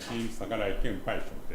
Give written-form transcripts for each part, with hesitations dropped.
心，大家来敬拜上帝。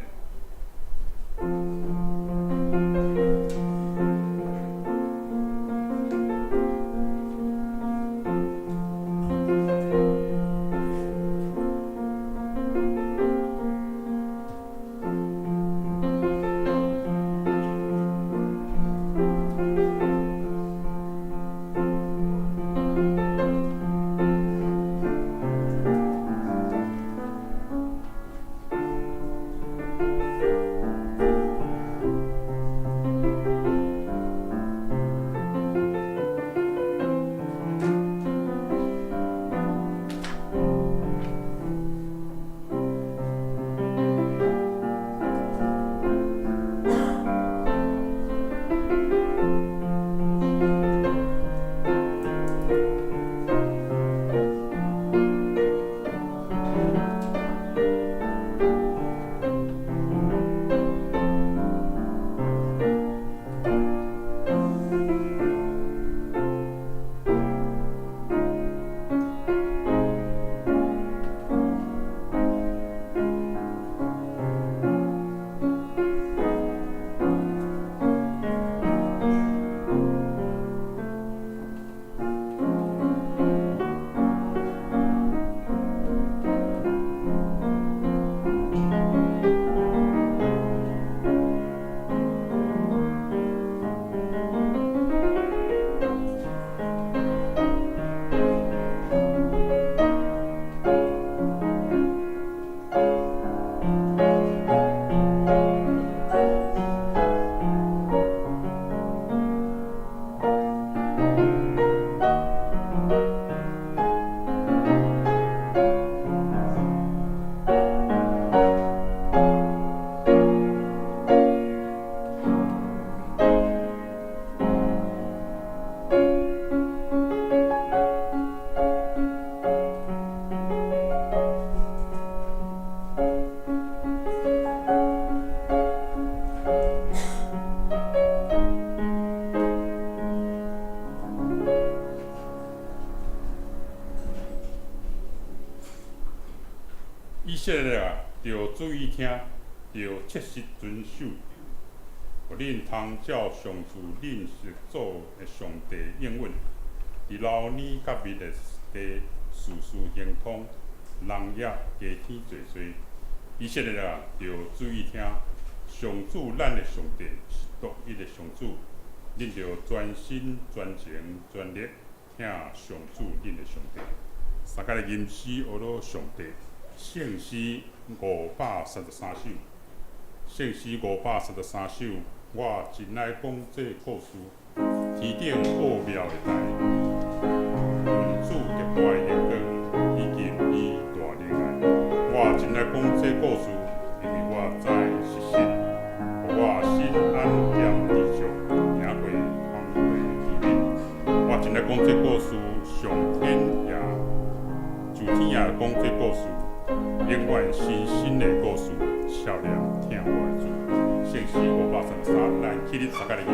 以色列啊，要注意听，要切实遵守，互恁通照上主恁是做的上帝应允，伫老年甲密的地事事亨通，人也加添济济。以色列啊，要注意听，上主咱的上帝是独一的上主，恁着专心、专情、专力听上主恁的上帝。大家的吟诗学罗上帝。圣诗533首，圣诗533首，我真爱讲这故事。天顶奥妙的台，云主结拜的光，已经伊大恋爱。我真爱讲这故事，因为我知是实，互我心安恬知足，赢过方过天命。我真爱讲这故事，上天也就天也讲这故事。永远新鲜的故事，少年听我的主。圣诗533，咱起立大家来念。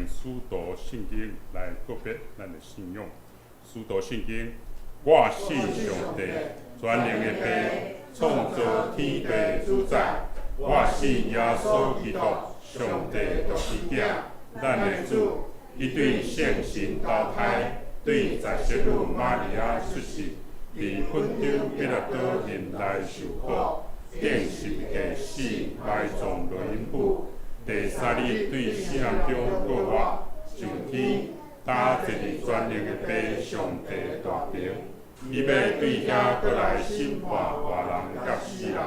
用使徒圣经来告别咱的信仰。使徒圣经，我信上帝，全能的父，创造天地的主宰。我信耶稣基督，上帝独生子，咱的主，伊对圣神投胎，对在世女玛利亚出世，伫昆州彼拉多任内受苦，经十架死，埋葬落阴府。第三日对死人中复活，上天，打坐伫全能的父上帝大庭，伊要对遐过来审判活人甲死人。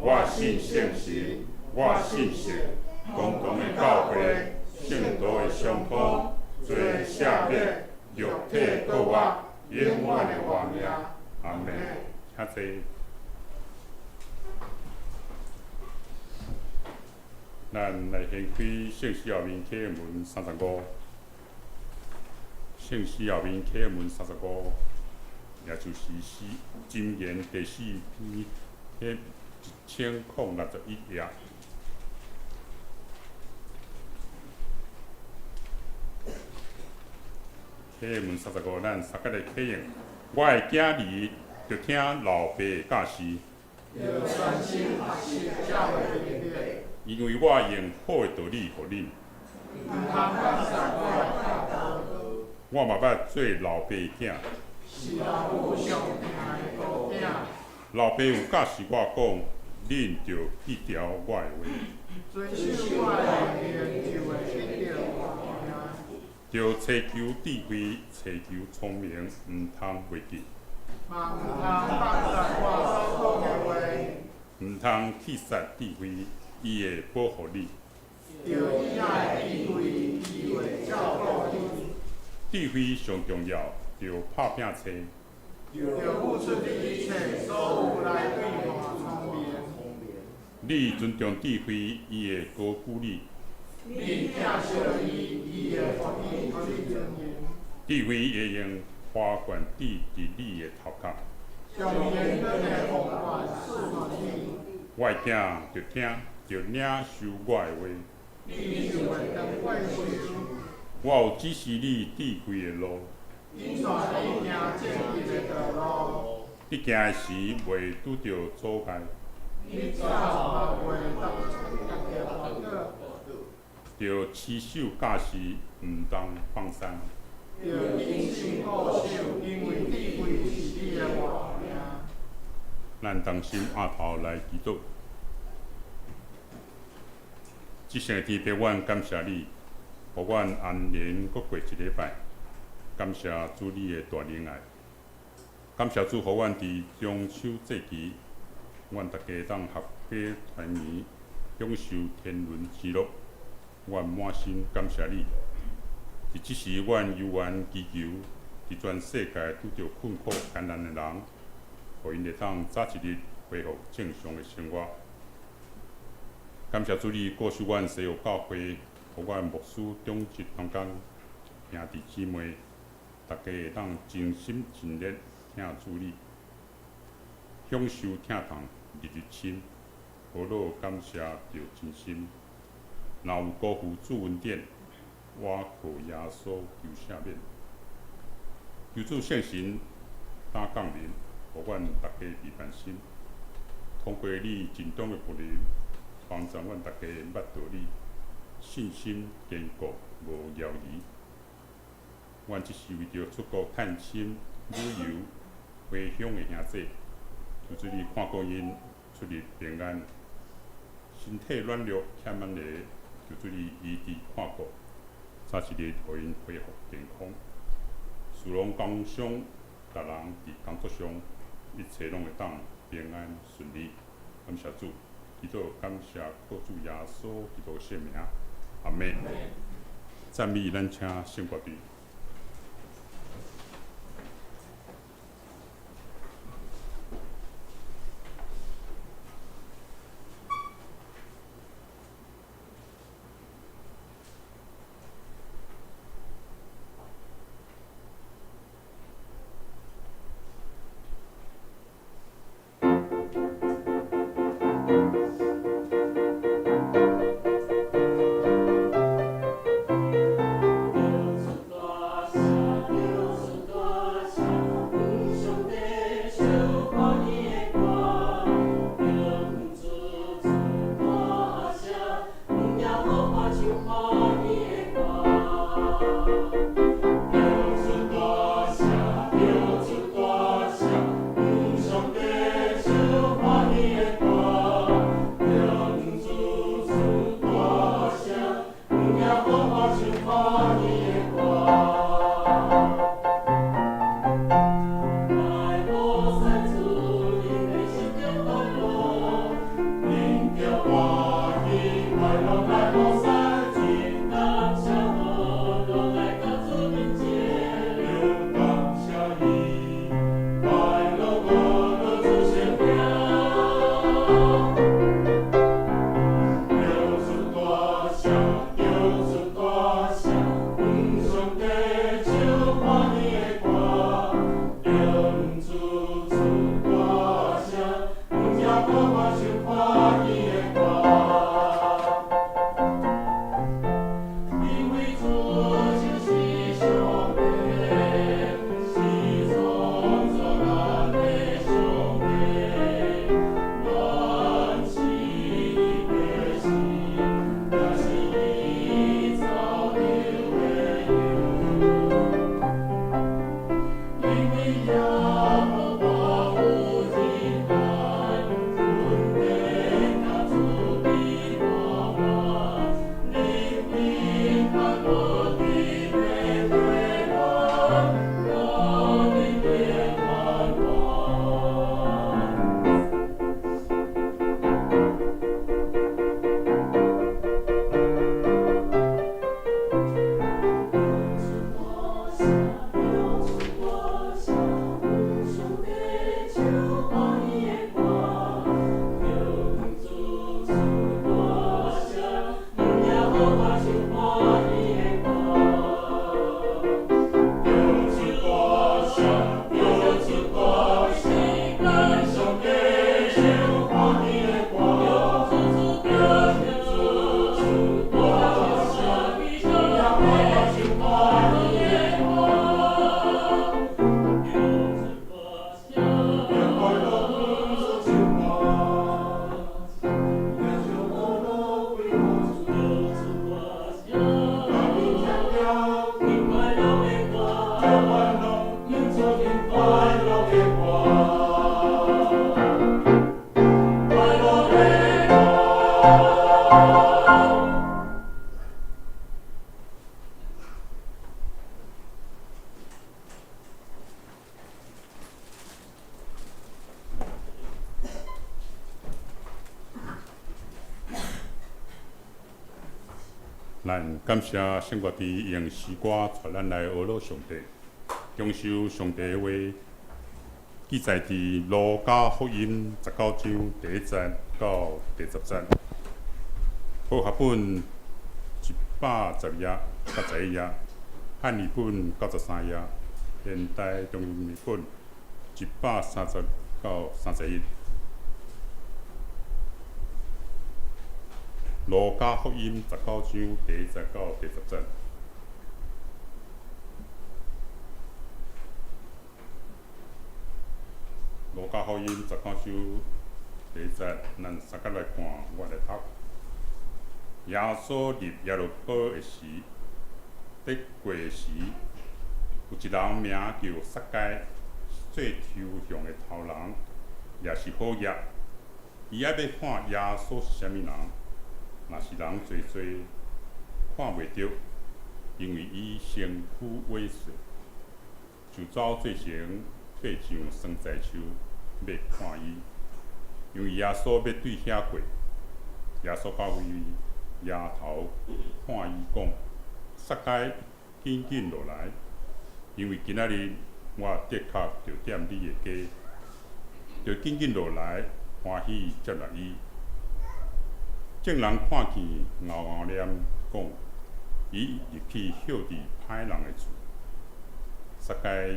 我信圣神，我信神，公共的教会，圣徒的相通，罪赦免，肉体复活，永远的活命。阿门。请坐。咱来掀开圣诗后面启文35，圣诗后面启文35，也就是箴言第4篇1061页。启文35，咱三个来启用。我的囝儿着听老爸的教示，要专心学习教会的律法。因为我用好的道理予恁。毋通放散我的教导。我嘛捌做老爸的囝。是老母上疼的孤囝。老爸有教示我讲，恁着记牢我的话。遵守我的言，就会得到活命。着祈求智慧，祈求聪明，毋通袂记。嘛毋通放散我所讲的话。毋通去杀智慧，伊会保护你。着依赖智慧，伊会照顾你。智慧上重要，着拍拼找。着付出你一切所有来对换聪明。你尊重智慧，伊会高举你。你疼惜伊，伊会予你尊严。智慧会用花冠戴伫你的头壳。上言论的宏观赐予你。我的囝着听，着领受我的话。你就会当我受。我有指示你智慧的路。引带你行正义的道路。你行的时袂拄着阻碍。你走嘛袂得烦恼。着持守教示，毋通放散。着谨慎固守，因为智慧是你的活命。咱同心压头来祈祷。即圣的天父，阮感谢你，互阮安然搁过一礼拜。感谢主你的大仁爱，感谢主，互阮伫中秋节期，阮大家当合家团圆，享受天伦之乐。阮满心感谢你。伫即时，阮犹原祈求，伫全世界拄着困苦艰难的人，互因会当早一日恢复正常的生活。感谢主你顾守阮西湖教会，互阮牧师、长职同工、兄弟姊妹，大家会当尽心尽力听主你，享受疼痛日日亲，何乐感谢着真心。若有辜负主恩典，我靠耶稣求赦免。求主圣神打降临，互阮大家平安心。通过你尽忠的福音，帮助阮大家捌到你，信心坚固，无摇移。阮即是为着出国探亲、旅游、回乡的兄弟，求主你看顾因出入平安，身体软弱欠满的，求主你医治看顾，早一日互因恢复健康。事拢工商，逐人伫工作上，一切拢会当平安顺利。感谢主，祈祷感谢靠主耶稣基督的圣名，阿门。赞美咱请圣歌队。咱感谢圣国弟用诗歌带咱来学乐上帝，享受上帝的话，记载伫路加福音19章第1节到第10节。好学本110页、91页，汉语本93页，现代中译本130到31。路加福音19章第1节到第10节。路加福音19章第1节，咱三甲来看，我来读。耶稣入耶路伯的时，伫过时，有一人名叫撒该，做抽象的头人，也是好业。伊爱要看耶稣是啥物人。若是人侪侪看袂到，因为伊身躯萎缩，就走做成爬上酸菜树要看伊。因为耶稣要对遐过，耶稣到位抬头看伊讲：“撒该，紧紧落来，因为今仔日我的确着踮你的家，着紧紧落来，欢喜接纳伊。”众人看见，咬咬念讲：“伊入去歇伫歹人的厝。”撒该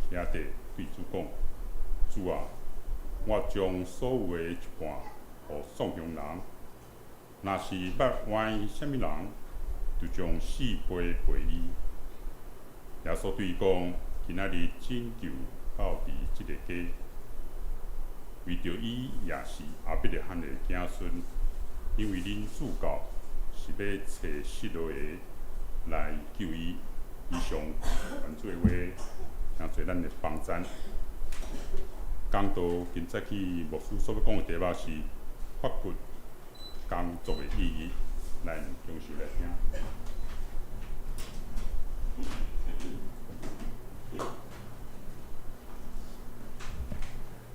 兄弟对主讲：“主啊，我将所有的一半互送向人。若是捌冤啥物人，就将4倍赔伊。”耶稣对伊讲：“今仔日拯救到伫即个家，为着伊也是亚伯拉罕的子孙。因为恁主教是要找失落的来救伊。”以上原做话，请做咱的帮赞。讲道今早起牧师所要讲的题目是发掘工作的意义，咱详细来听。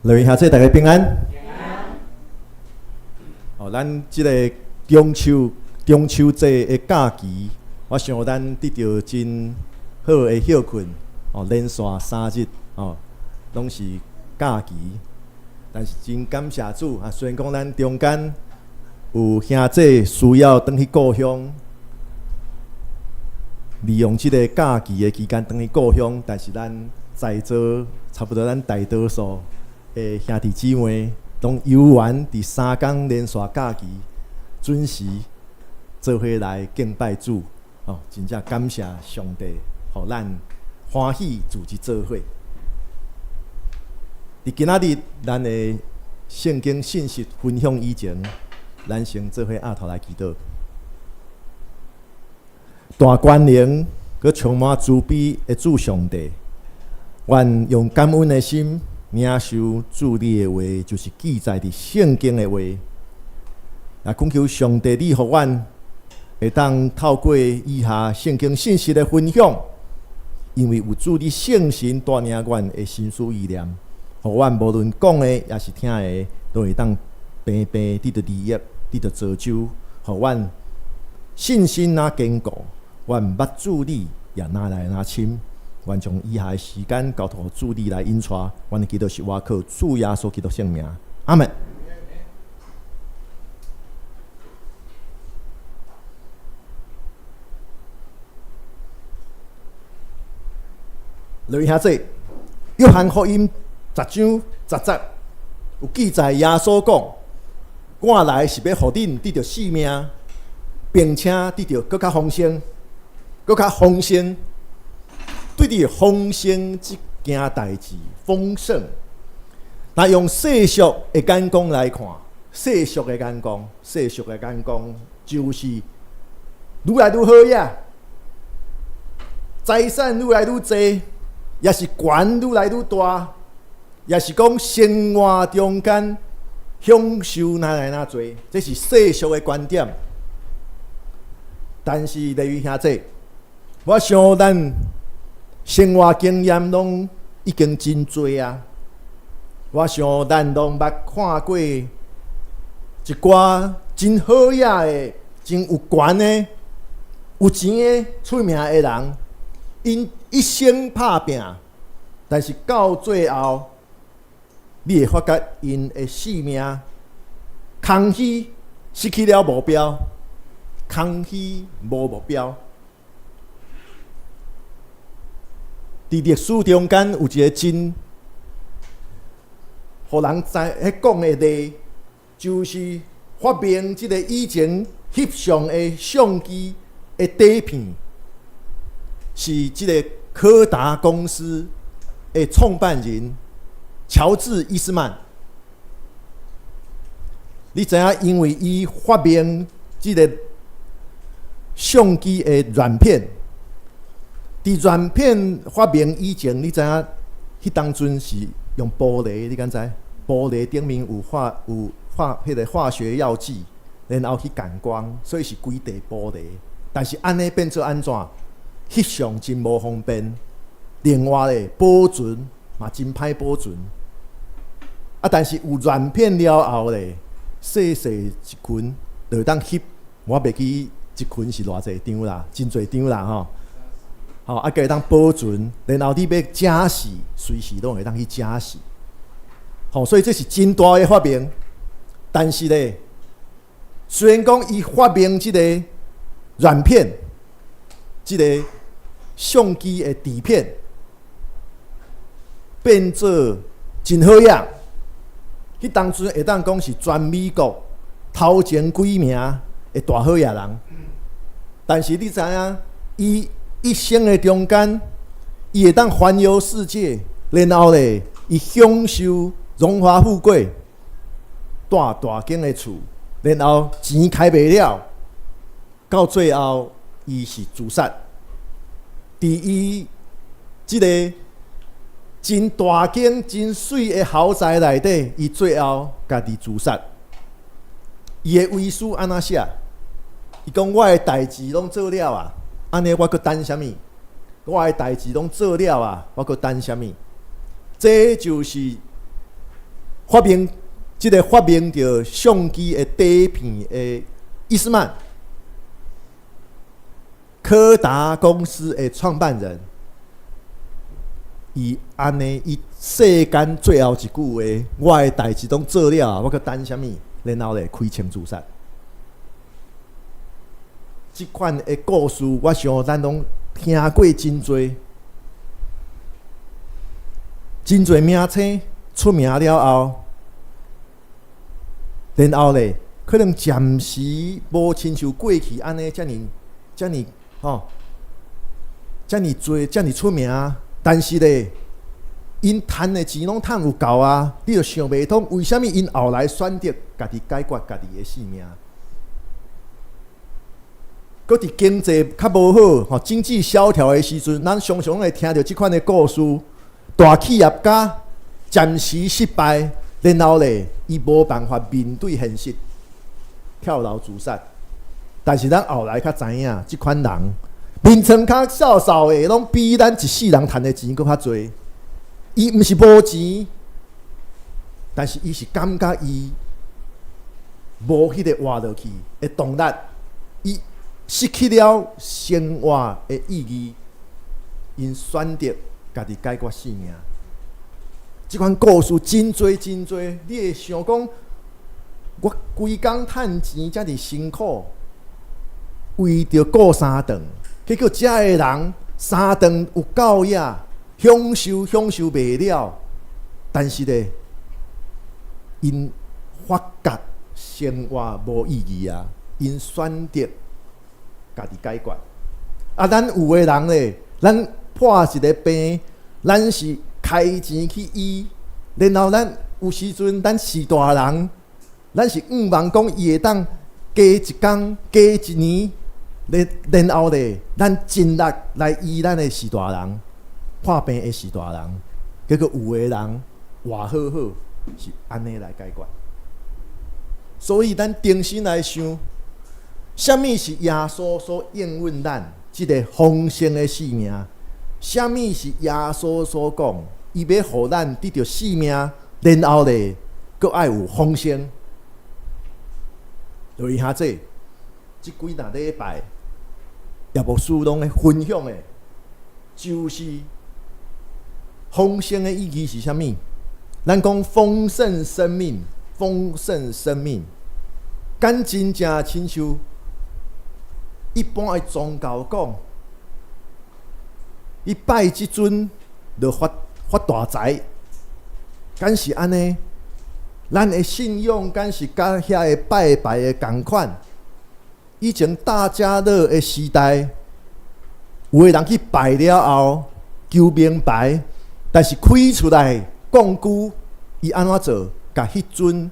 各位兄弟，大家平安。咱即个中秋节的假期，我想咱得到真好的休困。连续3日拢是假期，但是真感谢主啊！虽然讲咱中间有兄弟需要返去故乡，利用即个假期的期间返去故乡，但是咱在座差不多咱大多数的兄弟姊妹，拢游玩伫3天连续假期，准时做伙来敬拜主。真正感谢上帝，互咱欢喜组织做伙。伫今仔日咱的圣经信息分享以前，咱先做伙额头来祈祷。大权能佮充满慈悲的主上帝，愿用感恩的心领受主你的话，就是记载伫圣经的话。也恳求上帝你互阮会当透过以下圣经信息的分享，因为有主你圣神带领阮的心思意念，互阮无论讲的也是听的，都会当平平得到利益，得到造就，互阮信心哪坚固，阮捌主你也哪来哪深。愿将以下的时间交托主你来引带，阮的祈祷是我靠主耶稣基督圣名，阿门。各位兄弟，约翰福音10章10节有记载，耶稣讲：“我来是要互恁得到性命，并且得到更较丰盛，更较丰盛。”对伫丰盛即件代志，丰盛，那用世俗的眼光来看，世俗的眼光就是愈来愈好呀，财产愈来愈多，也是权愈来愈大，也是讲生活中间享受哪来哪多，这是世俗的观点。但是各位兄弟，我想咱生活经验拢已经真多啊！我想咱拢捌看过一寡真好野的、真有权的有钱的出名的人，因一生拍拼，但是到最后，你会发觉因的性命空虚，失去了目标，空虚无目标。伫历史中间有一个真，互人知迄讲的例，就是发明即个以前翕相的相机的底片，是即个柯达公司的创办人乔治·伊斯曼。你知影，因为伊发明即个相机的软片。伫软片发明以前，你知影，迄当阵是用玻璃，你敢知？玻璃顶面有迄个化学药剂，然后去感光，所以是规地玻璃。但是安尼变做安怎？翕相真无方便，另外咧保存嘛真歹保存。啊，但是有软片了后咧，细细一群就当翕，我袂记一群是偌济张啦，真侪张啦吼。啊，会当保存，然后你要假死，随时都会当去假死。所以这是真大的发明。但是咧，虽然讲伊发明即个软片，即个相机的底片，变做真好用。迄当阵会当讲是全美国头前几名的大好野人。但是你知影，伊一生的中间，伊会当环游世界，然后咧，伊享受荣华富贵，住大间的厝，然后钱开袂了，到最后伊是自杀。伫伊即个真大间、真水的豪宅内底，伊最后家己自杀。伊的遗书安怎写？伊讲：我的代志拢做了啊。安尼我阁等啥物？我的代志拢做了啊，我阁等啥物？这就是发明着相机的底片的伊斯曼，柯达公司的创办人。伊安尼，伊世间最后一句话：我的代志拢做了啊，我阁等啥物？然后咧开枪自杀。即款的故事，我想咱拢听过真多，真多名称出名了后，然后咧，可能暂时无亲像过去安尼遮尔多、遮尔出名，但是咧，因赚的钱拢赚有够啊！你就想袂通，为什么因后来选择家己解决家己的性命？搁伫经济较无好、经济萧条的时阵，咱常常会听到即款的故事：大企业家暂时失败，然后咧，伊无办法面对现实，跳楼自杀。但是咱后来较知影，即款人面层较少少的，拢比咱一世人赚的钱搁较侪。伊毋是无钱，但是伊是感觉伊无迄个活落去的动力，伊失去了生活的意义，因选择家己解决性命。即款故事真多真多，你会想讲，我规工趁钱遮尔辛苦，为着过三顿，结果遮个人三顿有够呀，享受袂了，但是咧，因发觉生活无意义啊，因选择家己解决。啊，咱有个人咧，咱破一个病，咱是开钱去医，然后咱有时阵咱是大人，咱是望讲伊会当加一工、加一年，然后咧，咱尽力来医咱的是大人，破病的是大人。结果有个人活好好，是安尼来解决。所以咱重新来想。什么是耶稣所应允咱即个丰盛的生命？什么是耶稣所讲，伊要互咱得到生命，然后咧，阁爱有丰盛？就以下即几若礼拜也无书拢咧分享的，就是丰盛的意义是啥物？咱讲丰盛生命，丰盛生命，敢真正亲像一般的宗教讲，伊拜即尊就发大财，敢是安尼？咱的信仰敢是甲遐个拜的共款？以前大家乐的时代，有个人去拜了后求明白，但是开出来讲句，伊安怎做？甲迄尊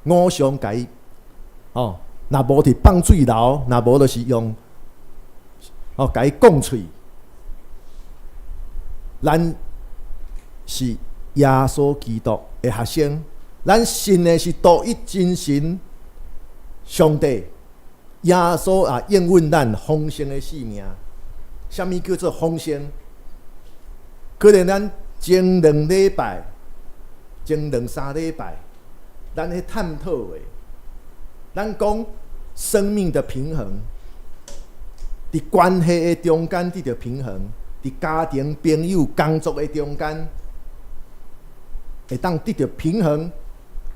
偶像甲伊若无伫放水流，若无就是用甲伊讲喙。咱是耶稣基督的学生，咱信的是独一真神上帝。耶稣也应允咱丰盛的性命。啥物叫做丰盛？可能咱前2礼拜、前2-3礼拜，咱咧探讨的，咱讲生命的平衡，伫关系的中间得到平衡，伫家庭、朋友、工作的中间，会当得到平衡，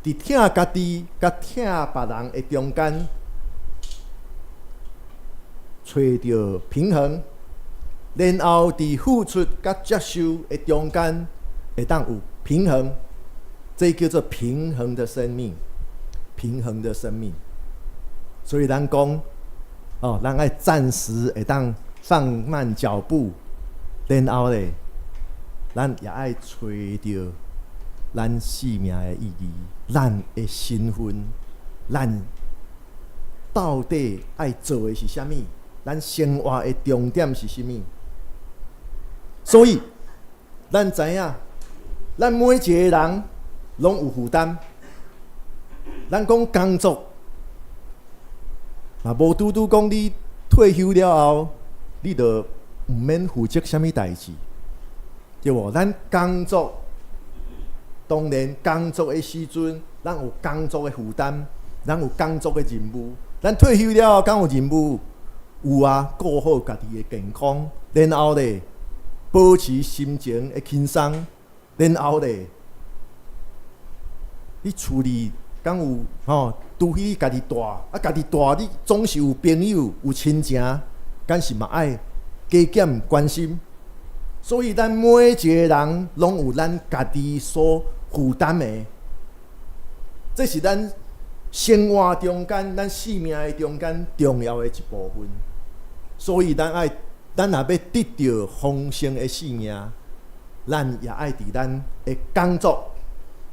伫疼家己甲疼别人的中间，找到平衡，然后伫付出甲接受的中间，会当有平衡，这叫做平衡的生命，平衡的生命。所以咱讲，咱爱暂时会当放慢脚步，然后咧，咱也爱找到咱生命的意义，咱的身份，咱到底爱做的是啥物？咱生活的重点是啥物？所以，咱知影，咱每一个人拢有负担。咱讲工作，无拄拄讲你退休了后，你就毋免负责啥物代志，对无？咱工作，当然工作的时阵，咱有工作的负担，咱有工作的任务。咱退休了后，敢有任务？有啊，顾好家己的健康，然后咧，保持心情的轻松，然后咧，你处理敢有除非家己大，家己大，你总是有朋友、有亲情，敢是嘛爱加减关心。所以咱每一个人拢有咱家己所负担的，这是咱生活中间、咱生命的中间重要的一部分。所以咱若要得到丰盛的生命，咱也爱伫咱的工作、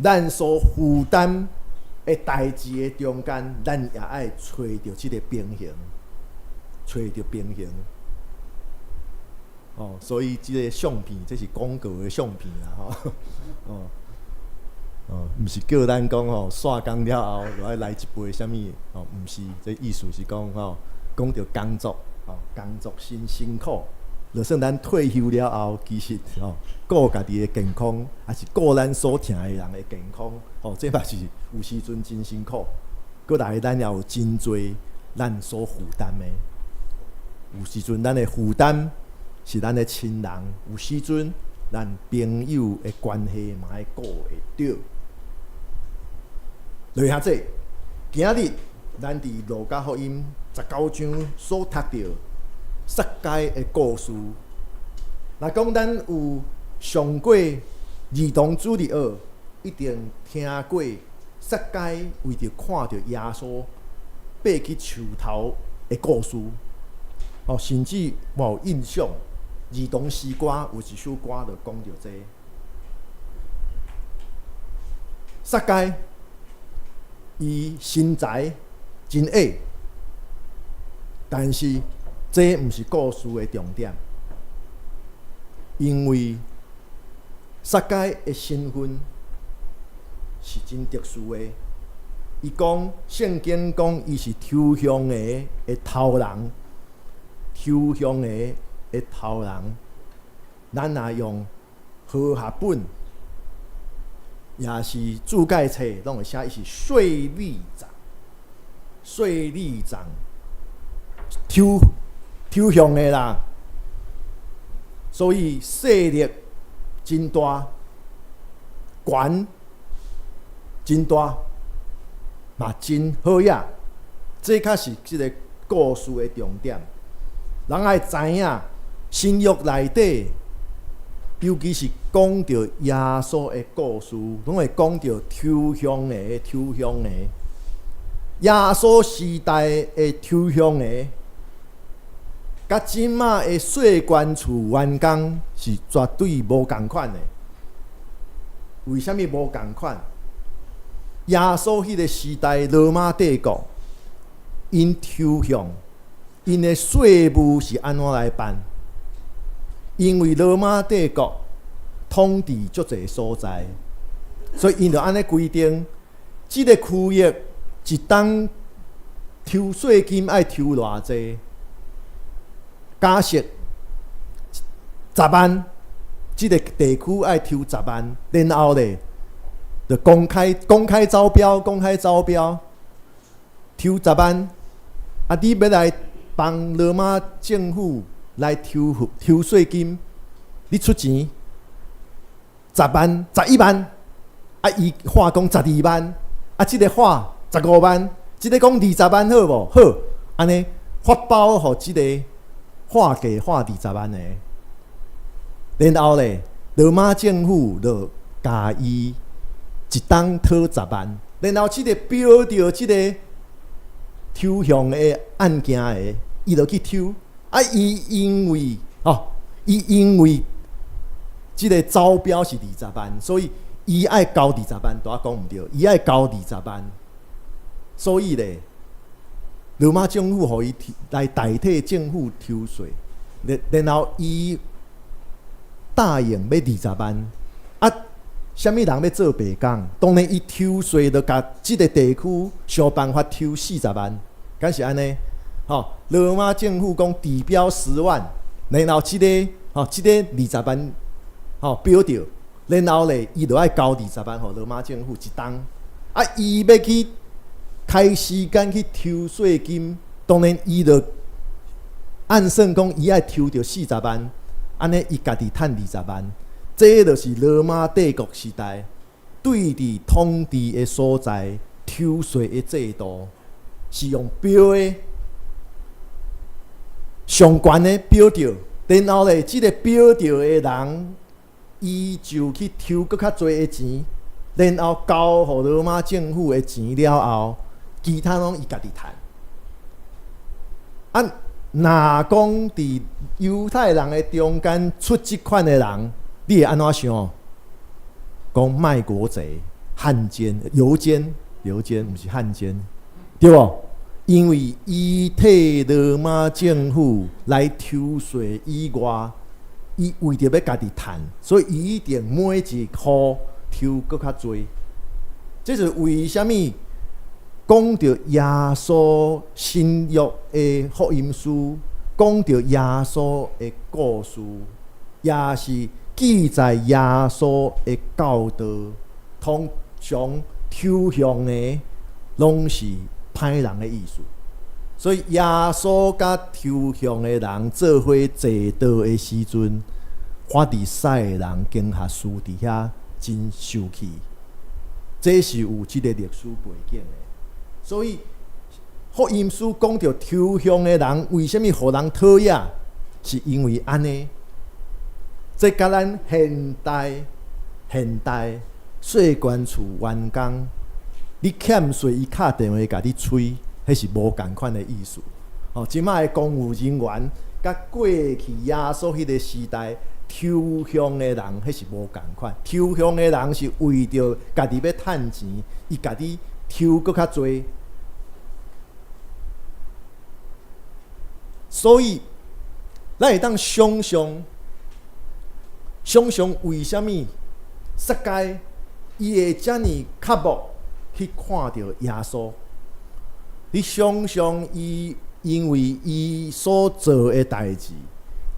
咱所负担的代志的中间，咱也爱找到这个平衡，找到平衡。所以这个相片，这是广告的相片啦，毋是叫咱讲煞工了后，就爱来一杯啥物？毋是，这意思是讲讲到工作。工作辛苦，就算咱退休了后，其实顾家己的健康，还是顾咱所疼的人的健康，这嘛是有时阵真辛苦。搁来咱也有真侪咱所负担的，有时阵咱的负担是咱的亲人，有时阵咱朋友的关系嘛爱顾会着。落下这，今日咱伫路加福音19章所读到撒该的故事，若讲咱有上过儿童主日学，一定听过撒该为着看到耶稣爬去树头的故事，甚至有印象。儿童诗歌有一首歌就讲到这。撒该伊身材真矮，但是这毋是故事的重点，因为撒该的身份是真特殊的。伊讲圣经讲伊是抽象的头人，抽象的头人，咱若用和合本，也是注解册，拢会写伊是税吏长，税吏长抽象的啦，所以势力真大，权真大，嘛真好呀。这才是这个故事的重点。人爱知影新约内底，尤其是讲到耶稣的故事，拢会讲到抽象的。耶稣时代的抽象的，甲即马的细管厝员工是绝对无共款的。为什么无共款？耶稣迄个时代，罗马帝国因抽象，因的税务是安怎来办？因为罗马帝国统治足侪所在，所以因就安尼规定，即个区域一当抽税金爱抽偌济？假设10万，即个地区爱抽10万，然后咧就公开招标，抽10万。啊，你要来帮罗马政府来抽税金，你出钱10万、11万，啊，伊话讲12万，啊，即个话15万，即个讲20万好无？好，安尼发包互即个话价20万的，然后咧，罗马政府就甲伊一当讨10万，然后即个标着即个抽象的案件的，伊就去抽。啊，伊因为即个招标是20万，所以伊爱交20万，都讲毋对，伊爱交20万。所以咧，罗马政府互伊来代替政府抽税，然后伊答应要20万。啊，啥物人要做白工？当然，伊抽税就甲即个地区想办法抽40万，敢是安尼？罗马政府讲底标10万，然后即个20万标着，然后咧伊就爱交20万互罗马政府一当。啊，伊要去开时间去抽税金，当然伊就按算讲伊爱抽着40万，安尼伊家己趁20万。这就是罗马帝国时代对伫统治的所在抽税的制度，是用标的。上悬的标着，然后咧，即个标着的人，伊就去抽搁较侪的钱，然后交互罗马政府的钱了后，其他拢伊家己趁。啊，若讲伫犹太人的中间出即款的人，你会安怎想？讲卖国贼、汉奸、犹奸，毋是汉奸，对无？因为伊替罗马政府来抽税以外，伊为着要家己趁，所以伊一定每一箍抽搁较侪。这是为虾米讲到耶稣新约的福音书，讲到耶稣的故事，也是记载耶稣的教导。通常抽象的拢是歹人的意思，所以耶稣甲抽象的人做伙坐道的时阵，法利赛的人经学士伫遐真生气，这是有即个历史背景的。所以福音书讲到抽象的人为什么互人讨厌，是因为安尼。这甲咱现代细管厝员工。你欠税，伊敲电话甲你催，迄是无共款的意思。即摆的公务人员，甲过去耶稣迄个时代抽象的人，迄是无共款。抽象的人是为着家己要趁钱，伊家己抽搁较侪。所以，咱会当想象为虾米世界伊会遮尔刻薄？去看到耶稣，你想象伊因为伊所做的代志，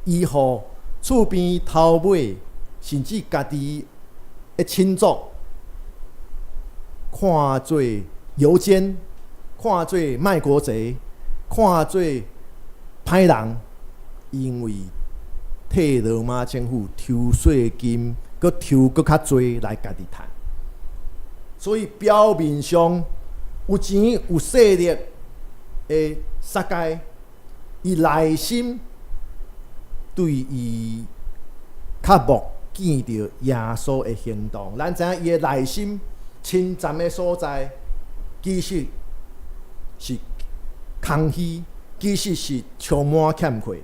伊互厝边头尾，甚至家己的亲族，看做犹奸，看做卖国贼，看做歹人，因为替罗马政府抽税金，佮抽佮较侪来家己趁，所以表面上有钱有势力的撒该，伊内心对伊较目见到耶稣的行动。咱知影伊的内心深层的所在，其实是空虚，其实是充满欠缺。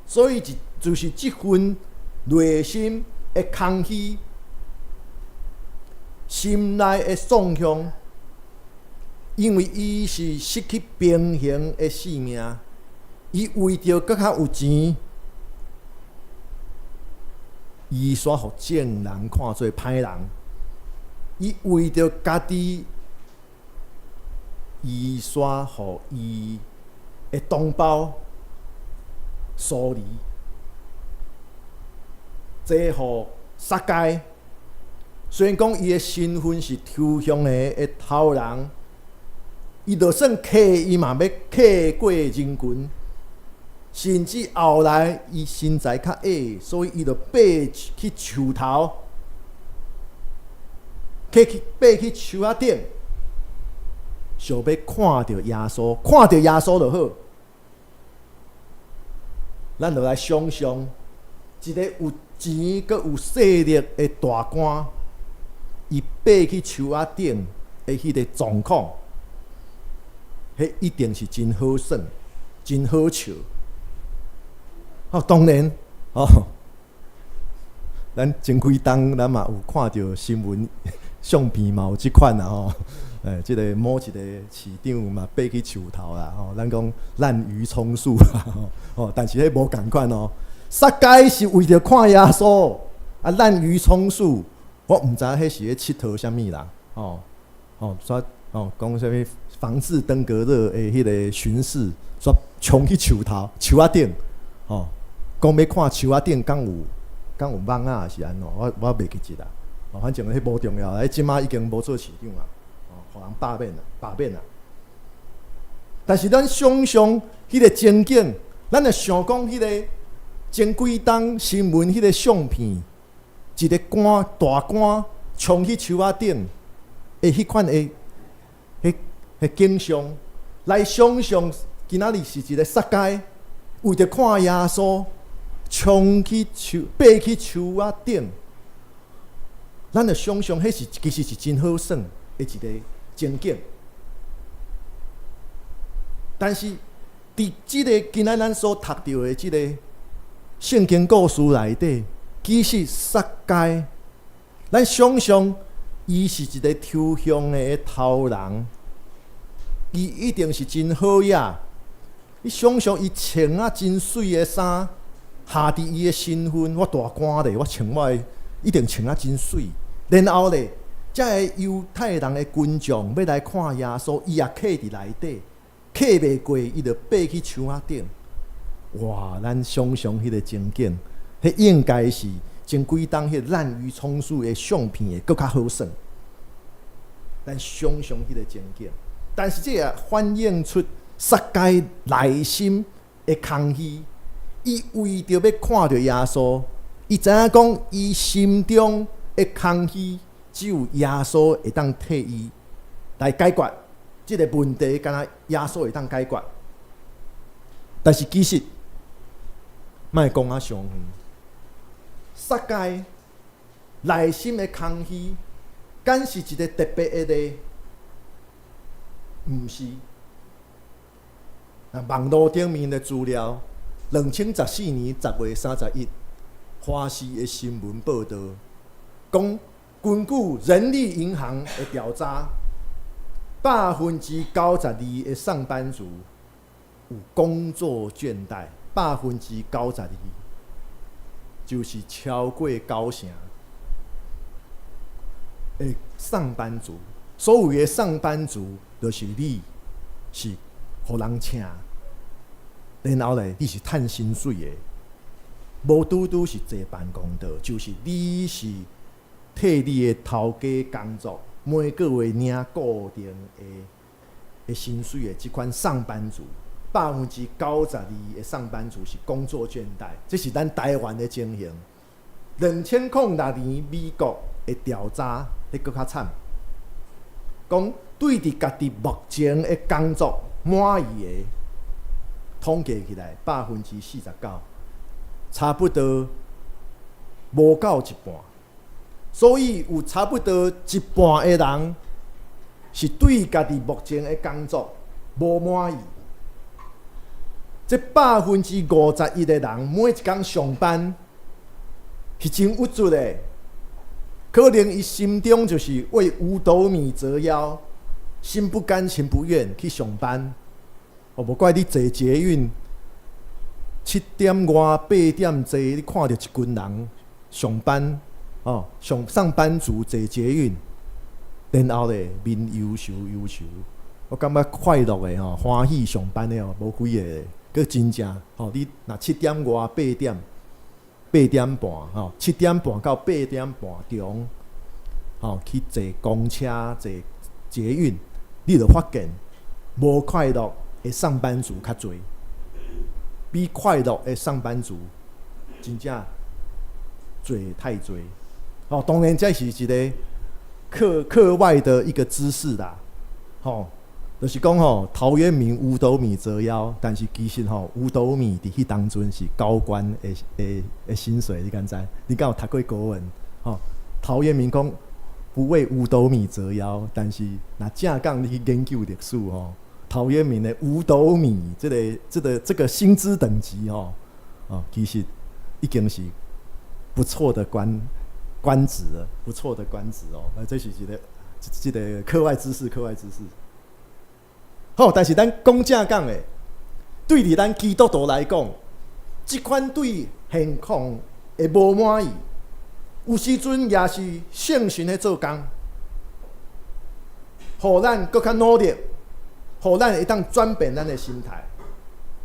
所以就是这份内心的空虚，心内的丧向，因为伊是失去平衡的性命，伊为着更较有钱，伊煞互正人看做歹人，伊为着家己，伊煞互伊的同胞疏离，这互撒该。虽然讲伊的身份是抽象的头人，伊就算客，伊嘛要客过人群，甚至后来伊身材较矮，所以伊就爬去树头，爬去树仔顶，想要看到耶稣，看到耶稣就好。咱就来想象一个有钱佮有势力的大官，伊爬去树仔顶的迄个状况，迄一定是真好耍，真好笑。当然，咱前几冬咱嘛有看到新闻相片嘛有即款啦即个某一个市长嘛爬去树头啦咱讲滥竽充数啦但是迄无共款撒该是为着看耶稣滥竽充数，我毋知迄是咧佚佗啥物啦讲啥物防治登革热的迄个巡视，煞冲去树头树仔顶讲要看树仔顶敢有蚊仔是安怎？我袂记记啦反正迄无重要，迄即马已经无做市长啊互人罢免啦。但是咱想象迄个情景，咱就想讲迄个前几冬新闻迄个相片，一个大官冲去树仔顶的迄款的迄景象，来想象今仔日是一个撒该为着看耶稣冲去爬去树仔顶，咱就想象迄其实是真好耍的一个情景。但是伫即个今仔咱所读到的即个圣经故事内底，其实撒该，咱想象伊是一个抽象的头人，伊一定是真好野。你想象伊穿啊真水的衫，下伫伊的身份，我大官咧，我穿我的一定穿啊真水。然后咧，遮个犹太人的群众要来看耶稣，伊也徛伫内底，徛袂过，伊就爬去树仔顶。哇！咱想象迄个情景，迄应该是前几冬迄滥竽充数的相片会更较好耍。咱想象迄个情景，但是这也反映出撒该内心的空虚。伊为着要看到耶稣，伊知影讲伊心中的空虚，只有耶稣会当替伊来解决这个问题，敢若耶稣会当解决。但是其实，莫讲啊上远，撒该内心的空虚，敢是一个特别的？毋是。网络顶面的资料，2014年10月31日，华视的新闻报道，讲根据人力银行的调查，92%的上班族有工作倦怠，92%就是超过90%的上班族。所有的上班族，就是你是互人请，然后咧你是趁薪水的，无拄拄是坐办公桌，就是你是替你的头家工作，每个月领固定的薪水的这款上班族， 92%的上班族是工作倦怠，这是咱台湾的情形。2006年美国的调查迄搁较惨，讲对伫家己目前的工作满意的，统计起来49%，差不多无到一半。所以有差不多一半的人是对家己目前的工作无满意。这51%的人每一天上班是真郁卒的，可能伊心中就是为五斗米折腰，心不甘情不愿去上班。无怪你坐捷运7点外8点坐，你看到一群人上班。上班族坐捷运，然后咧面忧愁，我感觉快乐的欢喜上班的无几个咧，佮真正你若7点外8点，8点半7点半到8点半中，去坐公车、坐捷运，你就发现无快乐的上班族较侪，比快乐的上班族真正太侪。当然这是一个课外的一个知识啦，就是讲陶渊明五斗米折腰，但是其实五斗米伫迄当阵是高官的薪水，你敢知？你敢有读过国文？陶渊明讲不为五斗米折腰，但是若正讲你去研究历史陶渊明的五斗米这个薪资等级其实已经是不错的官职了，不错的官职这是一个课外知识。但是咱讲正讲的，对于咱基督徒来讲，这款对现况的无满意，有时阵也是圣神在做工，互咱更较努力，互咱会当转变咱的心态，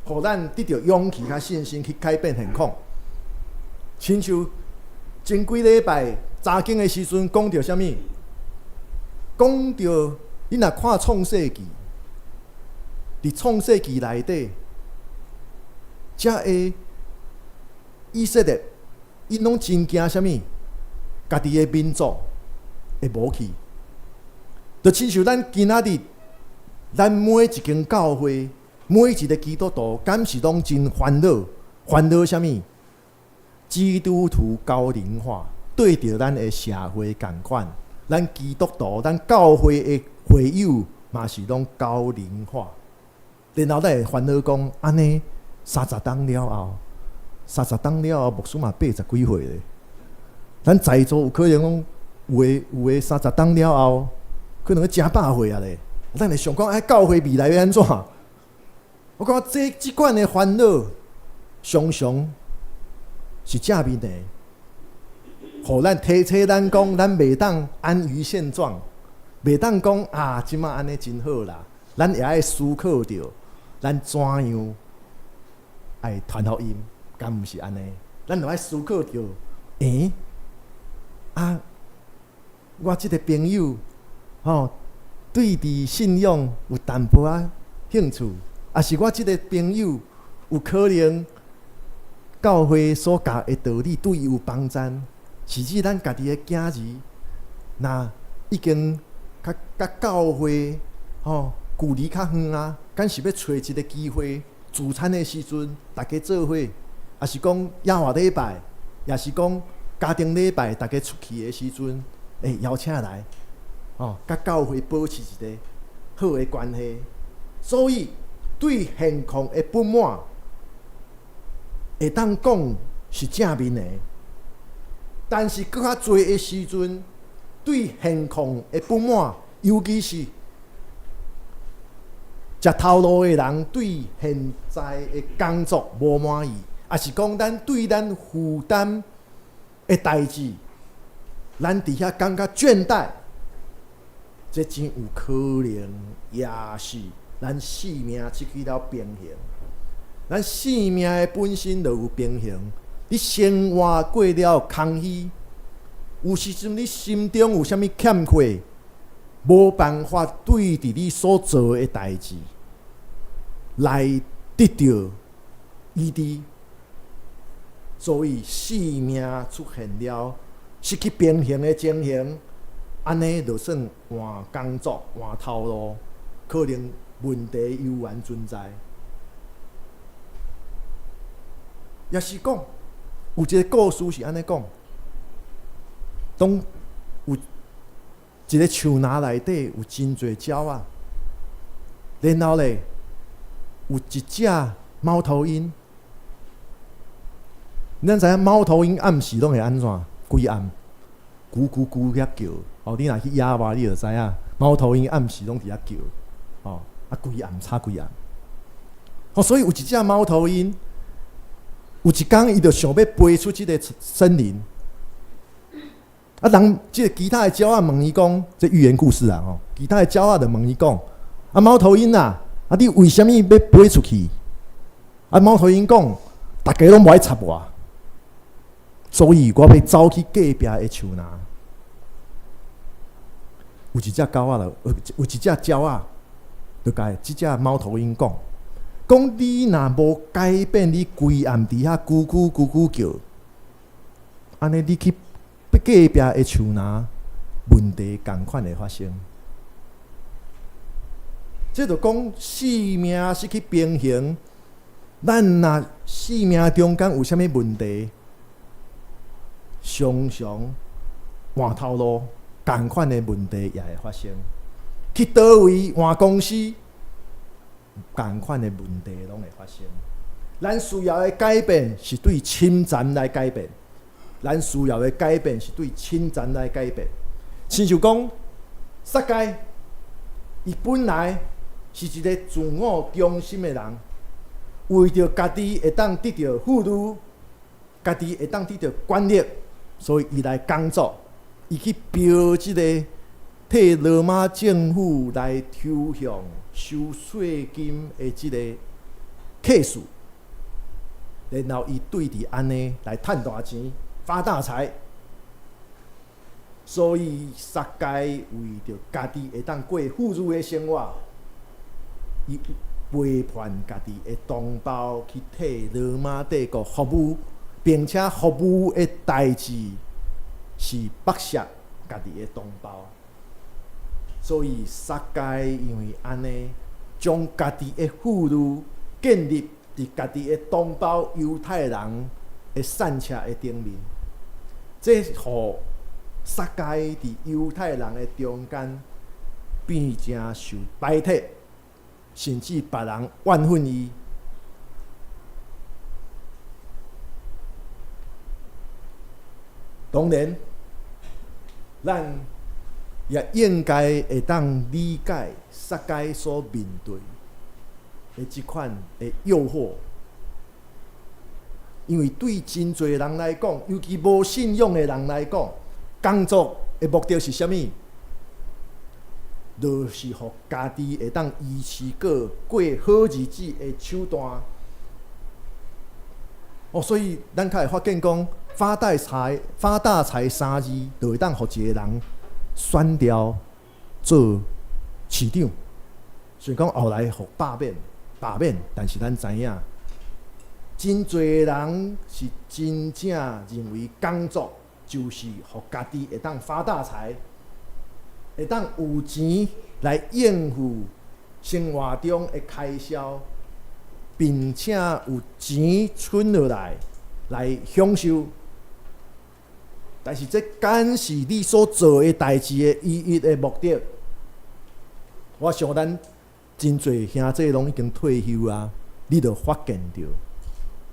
互咱得到勇气甲信心去改变现况，亲像。前几礼拜查经的时阵，讲到啥物？讲到你若看创世纪，伫创世纪内底，遮个以色列，因拢真惊啥物？家己的民族会无去。就亲像咱今仔日，咱每一间教会，每一个基督徒，敢是拢真烦恼？烦恼啥物？基督徒高龄化对着咱的社会共款，咱基督徒、咱教会的会友嘛是拢高龄化，然后咱会烦恼讲安尼30当了后，牧师嘛80几岁咧。咱在座有可能讲有的30当了后，可能要100岁啊咧。咱会想讲教会未来要安怎？我感觉这款的烦恼，常常。是正面的，互咱提醒咱讲，咱袂当安于现状，袂当讲即马安尼真好啦。咱也爱思考着，咱怎样爱传福音，敢毋是安尼？咱就爱思考着，我即个朋友，对伫信仰有淡薄仔兴趣，也是我即个朋友有可能。教会所教的道理对伊有帮助，甚至咱家己的囝儿，那已经甲教会距离较远啊，敢是要找一个机会，自餐的时阵，大家做伙，也是讲耶和华礼拜，也是讲家庭礼拜，大家出去的时阵，邀请来，甲教会保持一个好的关系。所以对现况的不满。会当讲是正面的，但是更较侪的时阵，对现况的不满，尤其是食头路的人对现在的工作无满意，也是讲咱对咱负担的代志，咱伫遐感觉倦怠，这真有可能也是咱生命失去了平衡。咱生命的本身就有平衡，你生活过了空虚，有时阵你心中有啥物欠缺，无办法对伫你所做的代志来得到医治，所以性命出现了失去平衡的情形，安尼就算换工作、换头路，可能问题犹原存在。也是讲，有一个故事是安尼讲，当有一个树林内底有真侪鸟仔，然后咧有一只猫头鹰。咱知影猫头鹰暗时拢会安怎？规暗，咕咕咕遐叫。哦，你若去野外，你就知影猫头鹰暗时拢伫遐叫。哦，啊规暗，吵规暗。哦，所以有一只猫头鹰，有一天伊就想要飞出即个森林。啊，人即个其他的鸟仔问伊讲，这寓言故事啊，吼，其他的鸟仔就问伊讲，啊猫头鹰啊，啊你为虾米要飞出去？啊猫头鹰讲，大家拢无爱插我。所以我要走去隔壁的树林，有一只狗仔有一只鸟仔，就甲即只猫头鹰讲：你若无改变你规暗伫遐咕咕咕咕叫，安尼你去隔壁的树林，问题同款会发生。这就讲生命失去平衡，咱若生命中间有啥物问题？常常换头路，同款的问题也会发生。去倒位换公司，同款的问题拢会发生。咱需要的改变是对侵占来改变，咱需要的改变是对侵占来改变。亲像讲，撒该，伊本来是一个自我中心的人，为着家己会当得到富裕，家己会当得到权力。所以伊来工作，伊去标即个替罗马政府来抽象收税金的即个客数，然后伊对伫安尼来赚大钱、发大财。所以撒该为着家己会当过富裕的生活，伊背叛家己的同胞去替罗马帝国服务。并且服务的代志是剥削家己的同胞，所以撒该因为安尼，将家己的富裕建立伫家己的同胞犹太人的善车的顶面，这互撒该伫犹太人的中间变成受排斥，甚至别人怨恨伊。当然，咱也应该会当理解撒该所面对的即款的诱惑，因为对真侪人来讲，尤其无信仰的人来讲，工作的目的是啥物？就是互家己会当维持过好日子的手段。哦，所以咱较会发现讲。发大财三字，就会当互一个人选调做市长。所以讲后来互罢免，但是咱知影，真侪人是真正认为工作就是互家己会当发大财，会当有钱来应付生活中的开销，并且有钱存落来享受。但是这敢是你所做的代志的意义的目的？我想咱真侪兄弟拢已经退休啊，你就发现到，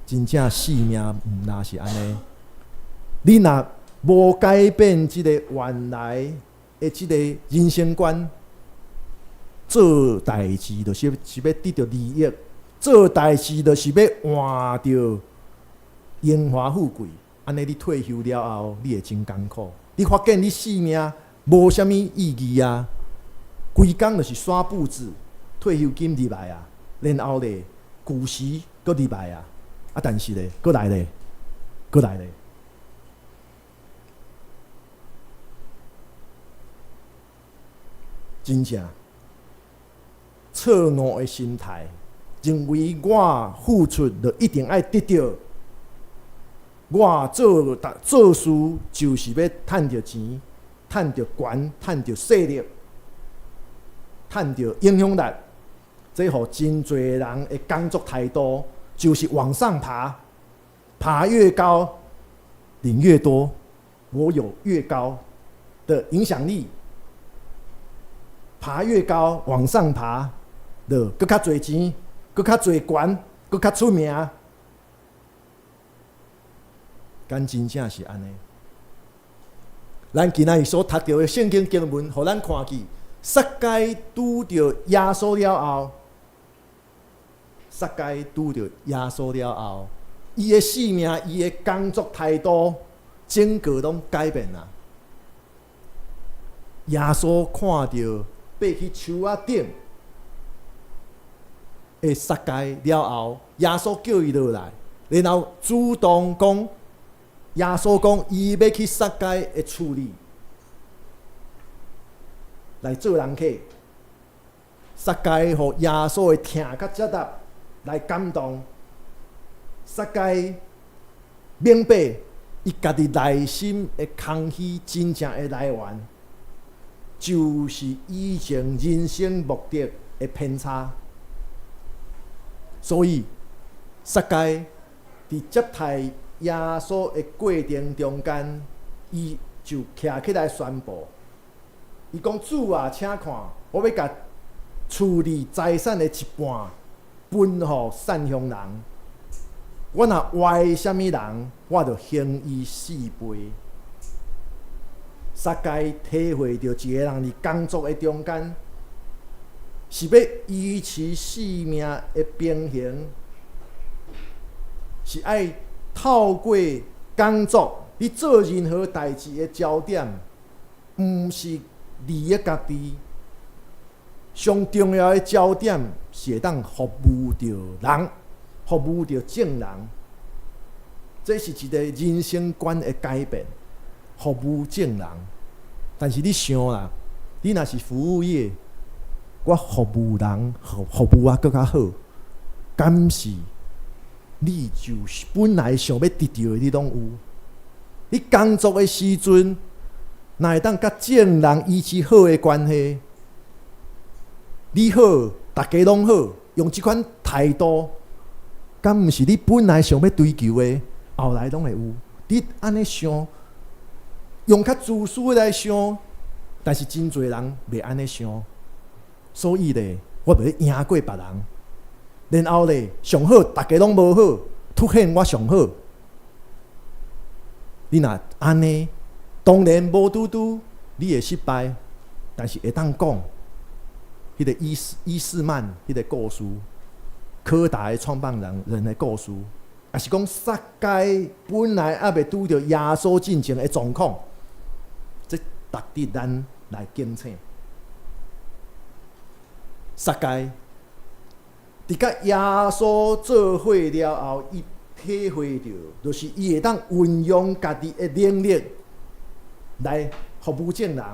真正生命毋那是安尼。你若无改变即个原来的即个人生观，做代志就是要得到利益，做代志就是要换到荣华富贵。安尼你退休了后，你会真艰苦。你发现你生命无啥物意义啊，规工就是刷布子，退休金入来啊，然后咧旧时搁入来啊，但是咧搁来咧，真正错误的心态，认为我付出就一定爱得到，我做事就是要赚到钱、赚到权、赚到势力、赚到影响力，这互真侪人的工作态度就是往上爬，爬越高，领越多，我有越高的影响力。爬越高，往上爬，就搁较侪钱，搁较侪权，搁较出名。敢真正是安尼？咱今仔日所读到的圣经经文，互咱看见，撒该拄着耶稣了后，撒该拄着耶稣了后，伊的生命、伊的工作态度，整个拢改变啦。耶稣看到爬去树仔顶的撒该了后，耶稣叫伊落来，然后主动讲，耶稣讲伊要去撒该的厝里来做人客。撒该互耶稣的听甲接纳来感动，撒该明白伊家己内心的空虚真正的来源，就是以前人生目的的偏差。所以撒该伫接待耶稣的过程中间，伊就徛起来宣布，伊讲：主啊，请看，我要甲厝里财产的一半分予善乡人。我若歪什么人，我就刑伊4倍。撒该体会到一个人伫工作的中间，是要维持生命的平衡，是爱透过工作，你做任何代志的焦点，毋是利益家己。上重要的焦点是会当服务着人，服务着众人。这是一个人生观的改变，服务众人。但是你想啦，你若是服务业，我服务人，服务啊更较好，敢是你就是本来想要得到的，你拢有。你工作的时阵，若会当甲众人维持好的关系，你好，大家拢好，用这款态度，敢毋是你本来想要追求的，后来拢会有。你安尼想，用较自私来想，但是真侪人袂安尼想，所以咧，我袂赢过别人。然后咧，上好大家拢无好，凸显我上好。你若安尼，当然无拄拄你会失败，但是会当讲。迄个伊斯曼迄个故事，柯达的创办人的故事，也是讲撒该本来还未拄着耶稣进前的状况，这值得咱来警醒。撒该伫甲耶稣做伙了后，伊体会到，就是伊会当运用家己的能力来服务众人。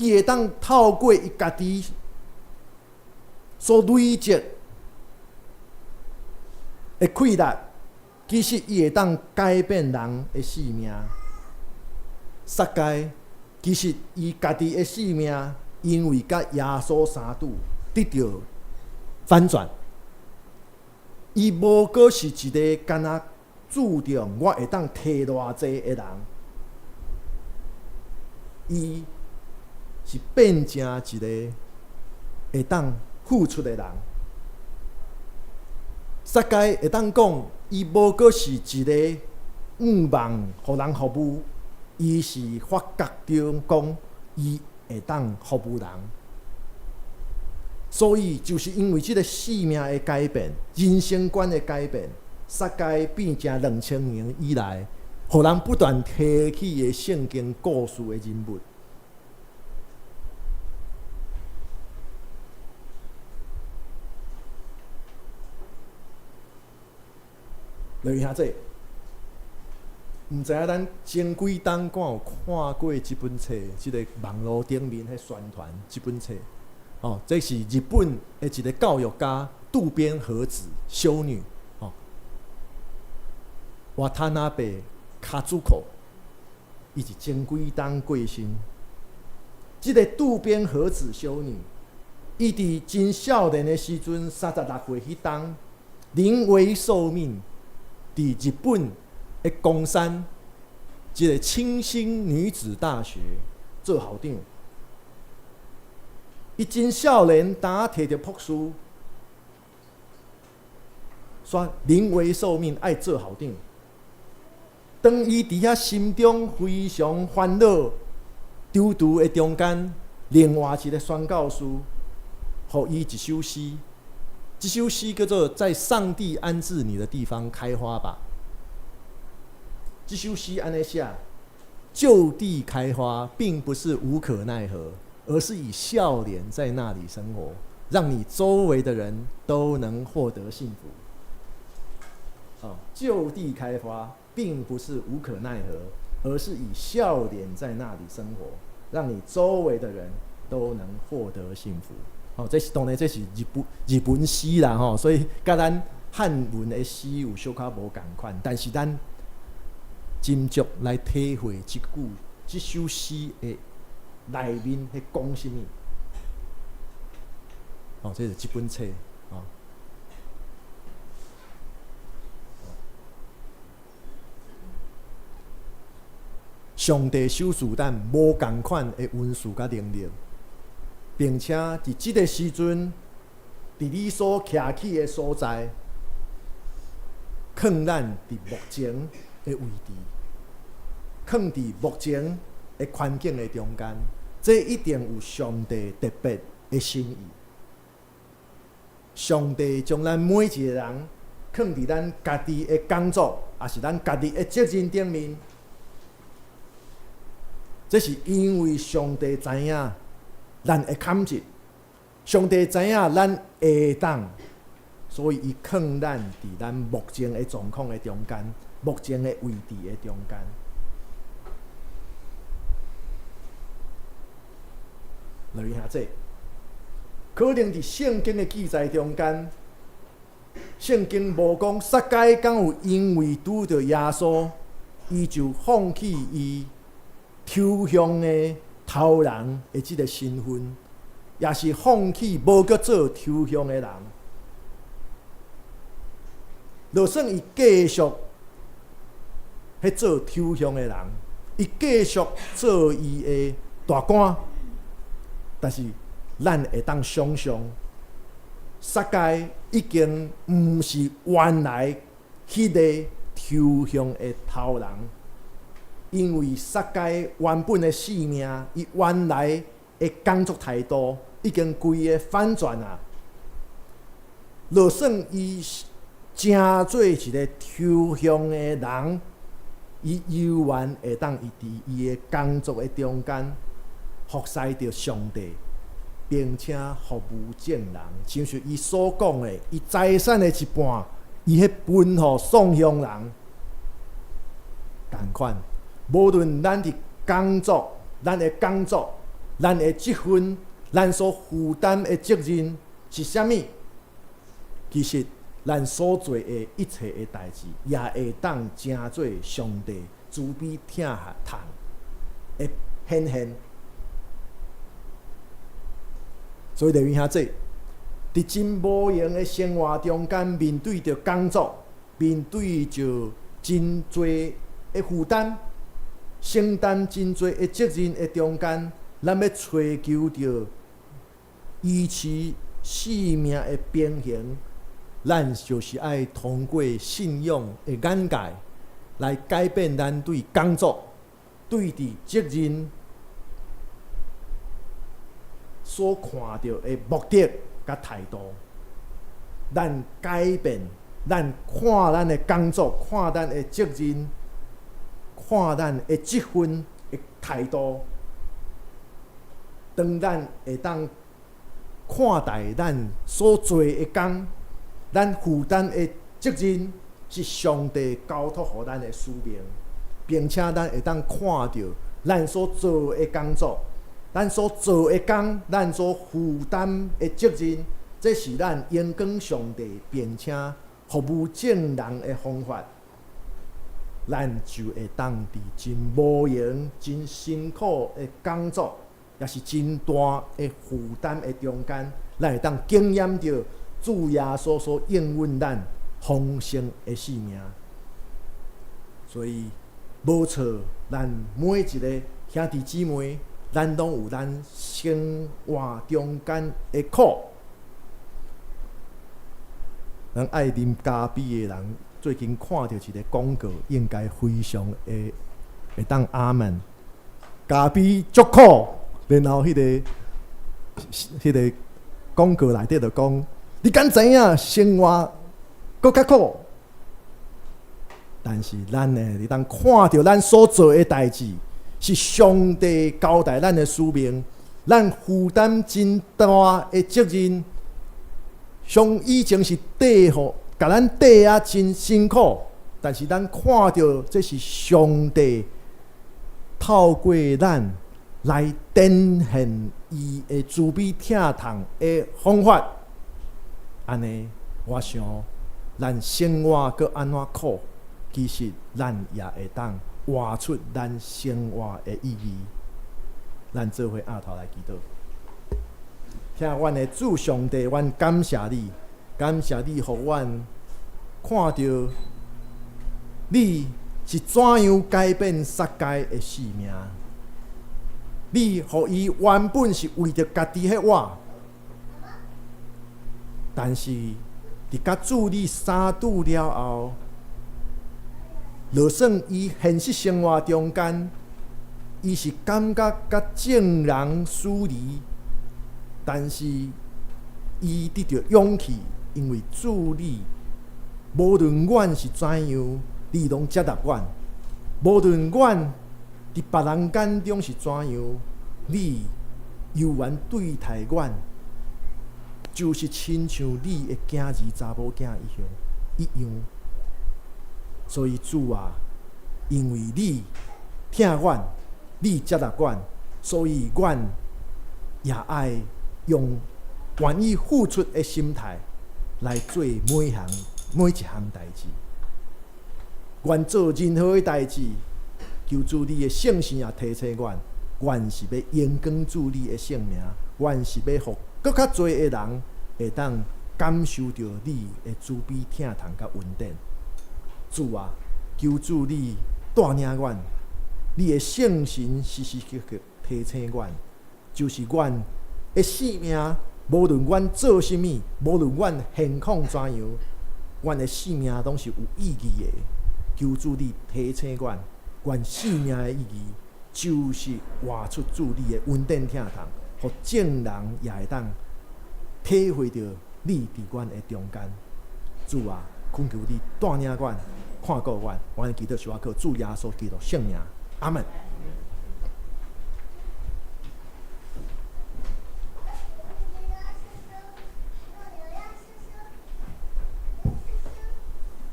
伊会当透过伊家己所累积的快乐，其实伊会当改变人的生命。撒该其实伊家己的生命，因为甲耶稣相拄得到反转。伊无过是一个敢若注重我会当摕偌济的人，伊是变成一个会当付出的人。撒该会当讲，伊无过是一个望互人服务，伊是发觉中讲，伊会当服务人。所以就是因为这个生命的改变、人生观的改变，撒该变成2000年以来，互人不断提起的圣经故事的人物。落去遐这，毋知影咱前几冬敢有看过这本册？即个网络顶面迄宣传这本册，哦，这是日本的一个教育家渡边和子修女，哦，瓦塔纳贝卡祖口，伊是前几冬过身。这个渡边和子修女，伊伫真少年的时阵，36岁迄冬，临危受命，伫日本的宫山一个清新女子大学做校长。伊真少年，当摕着博士，煞临危受命爱做校长。当伊伫遐心中非常烦恼、踌躇的中间，另外一个宣教师，予伊一首诗。这首诗叫做《在上帝安置你的地方开花吧》。这首诗安尼写：就地开花，并不是无可奈何。而是以笑脸在那里生活，让你周围的人都能获得幸福。就地开花，并不是无可奈何，而是以笑脸在那里生活，让你周围的人都能获得幸福。这是当然，这是日本诗啦，所以甲咱汉文的诗有小可无共款，但是咱斟酌来体会这首诗的内面在讲什么？这是这本册上帝手赐咱无共款的恩赐甲能力，并且伫这个时阵，伫你所徛起的所在，放咱伫目前的位置，放伫目前的环境的中间。这一定有上帝特别的心意。上帝将咱每一个人放伫咱家己的工作，也是咱家己的责任顶面。这是因为上帝知影咱的坎坷，上帝知影咱会当，所以伊放咱伫咱目前的状况的中间，目前的位置的中间。来兄弟，可能伫圣经的记载中间，圣经无讲撒该敢有因为拄着耶稣，伊就放弃伊抽象的头人的这个身份，也是放弃无搁做抽象的人。就算伊继续去做抽象的人，伊继续做伊的大官。但是，咱会当想象，撒该已经毋是原来迄个抽象的头人，因为撒该原本的性命，伊原来的工作态度已经规个反转啊！就算伊真做一个抽象的人，伊犹原会当伫伊的工作的中间。服侍着上帝，并且服务众人，像是伊所讲的，伊财产的一半，伊迄分予送乡人。同款，无论咱的工作，咱的工作，咱的职分，咱所负担的责任是啥物？其实，咱所做的一切的代志，也会当成做上帝慈悲疼痛的显现。所以，弟兄兄弟，伫真无闲的生活中间，面对着工作，面对着真侪的负担，承担真侪的责任的中间，咱要追求着维持生命的平衡，咱就是爱通过信仰的眼界来改变咱对工作、对伫责任所看到的目的甲态度，咱改变，咱看咱的工作，看咱的责任，看咱的职分的态度。当咱会当看待咱所做的工，咱负担的责任是上帝交托予咱的使命，并且咱会当看到咱所做的工作。咱所做的工，咱所负担的责任，这是咱荣光上帝，并且服务正人的方法。咱就会当伫真无闲、真辛苦的工作，也是真大的负担的中间，咱会当经验到主耶稣所应允咱丰盛的生命。所以无错，咱每一个兄弟姊妹，咱拢有咱生活中间的苦。咱爱啉咖啡的人，最近看到一个广告，应该非常会当阿门。咖啡足苦，然后迄个广告内底就讲，你敢知影生活搁较苦？但是咱呢，你当看到咱所做的代志，是上帝交代咱的使命，咱负担真大的责任。上以前是底互，甲咱底啊真辛苦，但是咱看到这是上帝透过咱来展现伊的慈悲疼痛的方法。安尼，我想咱生活搁安怎苦，其实咱也会当活出咱生活的意义。咱做伙额头来祈祷。听阮的主上帝，阮感谢你，感谢你，互阮看到你是怎样改变撒该的生命。你互伊原本是为着家己迄活，但是伫甲主你相拄了后，就算伊现实生活中间，伊是感觉甲正人疏离。但是，伊得到勇气，因为主你，无论阮是怎样，你拢接纳阮；无论阮伫别人眼中是怎样，你犹原对待阮，就是亲像你的囝儿查某囝一样。所以主啊，因为你疼阮，你接纳阮，所以阮也爱用愿意付出的心态来做每一项代志。愿做任何的代志，求主你的圣神也提醒阮，阮是要荣光主你的圣名，阮是要互更较侪的人会当感受到你的慈悲疼痛甲恩典。主啊，求主你带领阮，你的圣神时时刻刻提醒阮，就是阮的生命，无论阮做甚物，无论阮现况怎样，阮的生命拢是有意义的。求主你提醒阮，阮生命的意义就是活出主你的恩典疼痛，互正人也会当体会到你伫阮的中间。主啊，恳求你带领阮，看顾阮，阮祈祷是靠主耶稣基督圣名，阿门。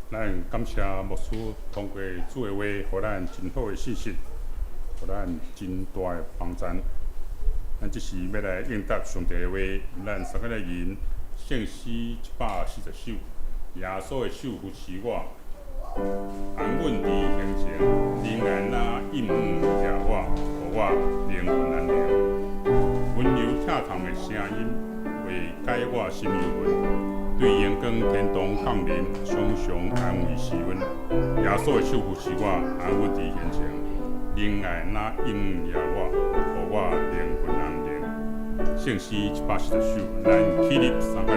咱感谢牧师通过主的话，互咱真好的信息，互咱真大的帮助。咱即时要来应答上帝的话，咱三个人圣诗140首，耶稣的手扶持我，安稳地行前，仍然那应着我，互我灵魂安宁。温柔疼痛的声音，为解我心忧闷。对阳光天堂降临，常常安慰时温。耶稣的手扶持我，安稳地现前，仍然那应着我，互我灵魂安宁。圣诗140首，咱起立三个人。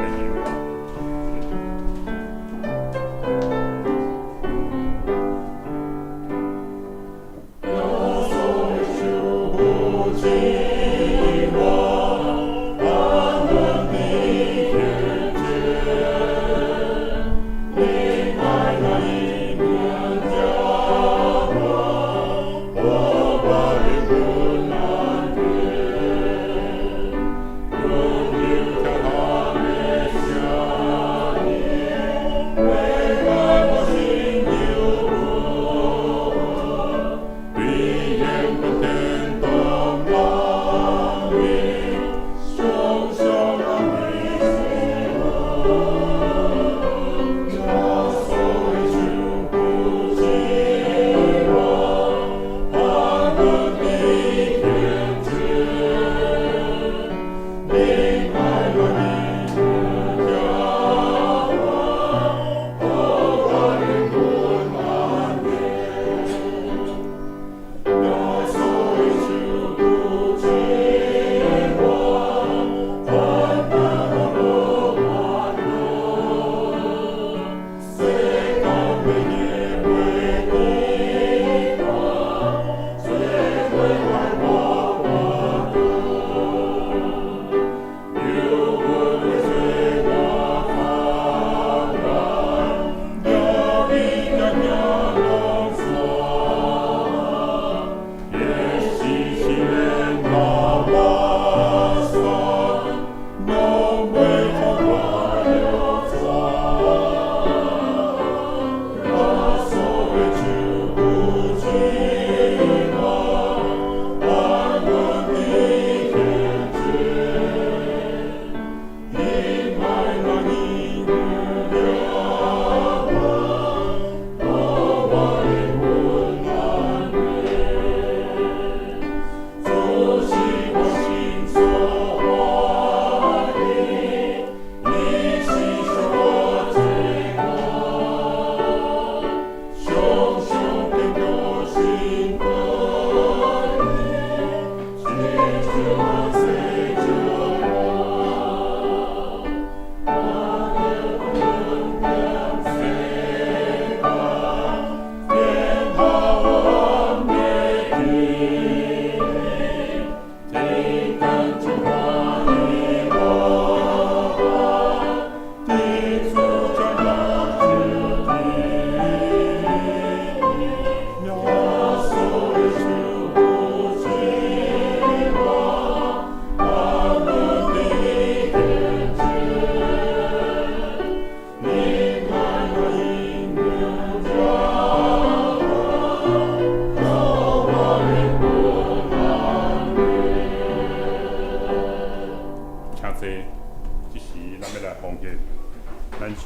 Amen.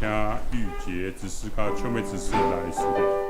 请玉洁执事甲秋美执事来施礼。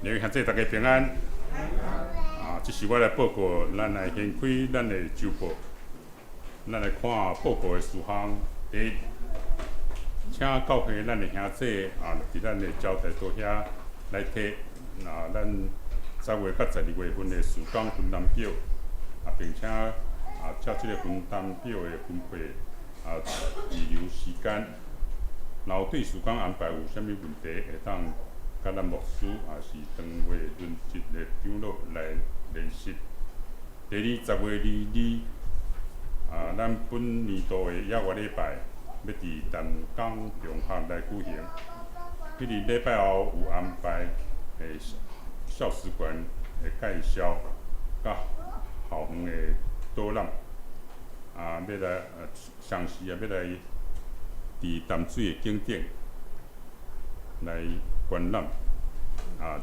你兄弟大家平安。这是我来报告，咱来掀开咱的周报，咱来看报告的事项。第一，请教会咱的兄弟伫咱的招待桌遐来摕咱10月到12月份的事工分担表，并且照这个分担表的分配预留时间，然后对事工安排有啥物问题，会当甲咱牧师是当月轮值的长老来联系。第二，10月22，咱本年度的野外礼拜要伫淡江中学来举行。迄日礼拜后有安排校史馆的介绍，甲校园的导览，要来详细要来伫淡水的景点来观览。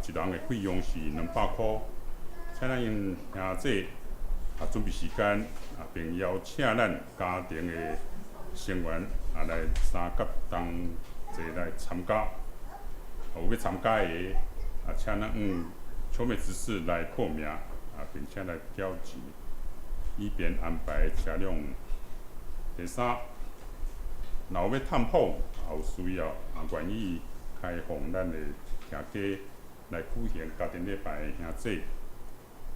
一人的费用是200块，请咱兄弟准备时间，并邀请咱家庭的成员来3甲同齐来参加。有要参加的，请咱秋美执事来报名，并且来缴钱，以便安排车辆。第三，若有要探访，也有需要，愿意开放咱的兄家来举行家庭礼拜的兄弟，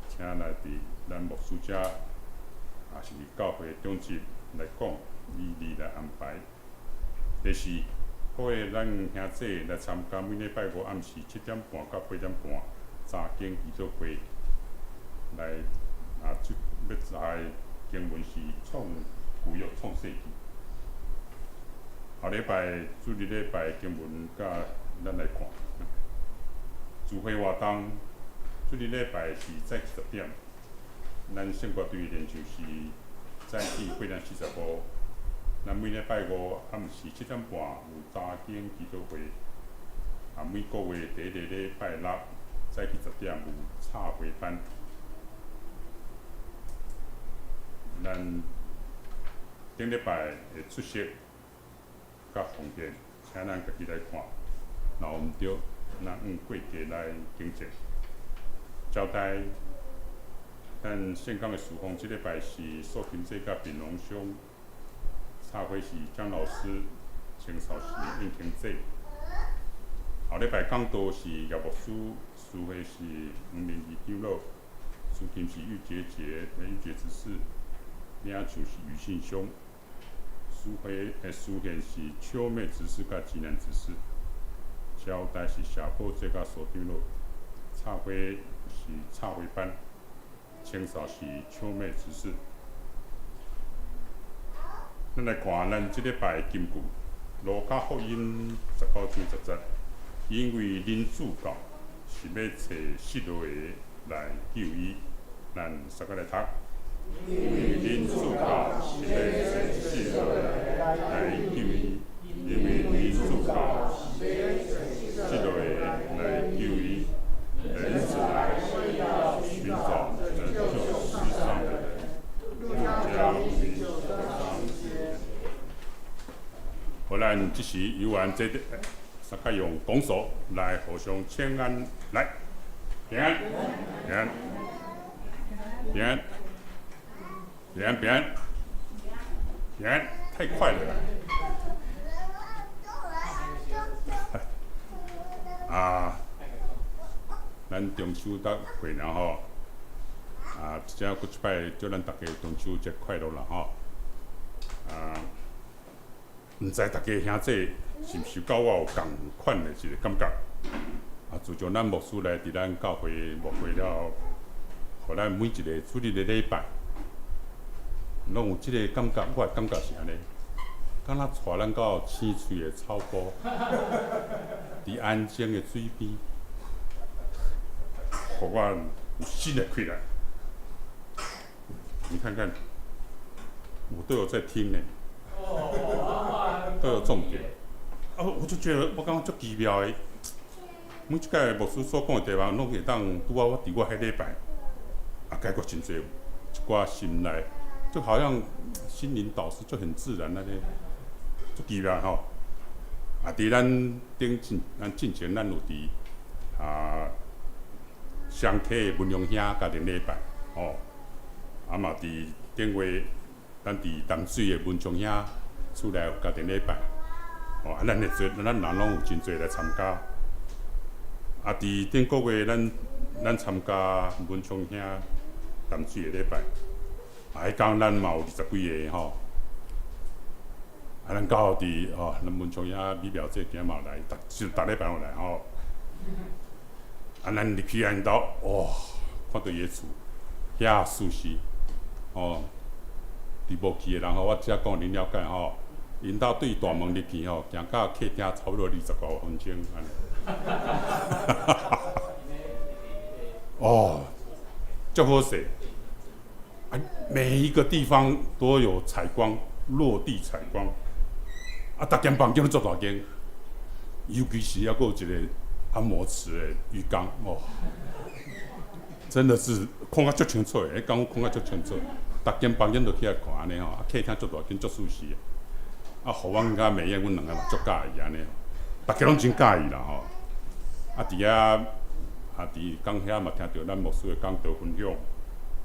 请来伫咱牧师遮，是教会长执来讲，以来安排。第四，鼓励咱兄弟来参加每礼拜五暗时7点半到8点半查经祈祷会，来要查的经文是旧约创世纪。后礼拜主日礼拜经文，甲咱来看。聚会活动，主日礼拜是早起10点，咱圣国队练习是早起8点45。咱每礼拜五暗时7点半有查经祈祷会，每个月第一个礼拜六早起10点有插会班。咱顶礼拜的出席甲奉献，请咱家己来看，若有毋对，咱过价来更正。交代咱圣港的事奉，即礼拜是素琴节甲槟榔乡，插花是张老师，清扫是应庆节。后礼拜讲道是叶牧师，书会是黄明仪长老，素琴是玉洁执事，领唱是余信兄。书会的书献是秋美执事甲济南执事，交代是社保节甲所长老，插花是插花班，清扫是秋美执事。咱来看咱即礼拜的金句，路加福音19章10节，因为恁主教是要找失落的来救伊，咱三个来读。因为恁主教是要找失落的来救伊，因为恁主教是要找失落的来救伊，人子来寻找拯救世上的人。好，咱即时游玩这大家用拱手来互相请安，来平安，平安，平安，平安，平安，平安，太快了啦！啊，咱中秋到过了吼，啊，真佫一摆祝咱大家中秋节快乐啦吼！啊，毋知大家兄弟是毋是甲我有共款的一个感觉？啊，自从咱牧师来伫咱教会牧会了，互咱每一个主日的礼拜，拢有即个感觉。我的感觉是安尼，敢若带咱到青翠的草坡，伫安静的水边，互我有新的开来。你看看，我都有在听呢，都有重点。啊，我就觉得我感觉足奇妙的，每一届牧师所讲的地方，拢会当拄啊，我伫我迄礼拜啊，解决真侪一寡心内，就好像心灵导师就很自然安尼，足奇妙吼。啊，伫咱进前，咱有伫啊双溪的文良兄家庭礼拜，吼。啊嘛，伫顶月，咱伫淡水的文昌兄厝内有家庭礼拜，哦，啊，咱人拢有真侪来参加。啊，伫顶个月，咱参加文昌兄淡水的礼拜，啊，迄天咱嘛有20几个吼。啊，咱刚好伫哦，咱文昌兄李表姐今嘛有来，逐礼拜有来吼。啊，咱入去因兜，哦，看到伊厝遐舒适。哦，伫无去的人吼，我只讲恁了解吼，因兜对大门入去吼，行到客厅差不多25分钟安尼。哦，足好势！啊，每一个地方都有采光，落地采光。啊，逐间房间都足大间，尤其是还佫有一个按摩池的浴缸，哦，真的是看甲足清楚的，迄间看甲足清楚。逐间房间都起来看安尼吼，啊客厅足大间足舒适的，啊，互阮甲美燕，阮两个嘛足介意安尼，大家拢真介意啦吼。啊，伫伫讲遐嘛听到咱牧师的讲道分享，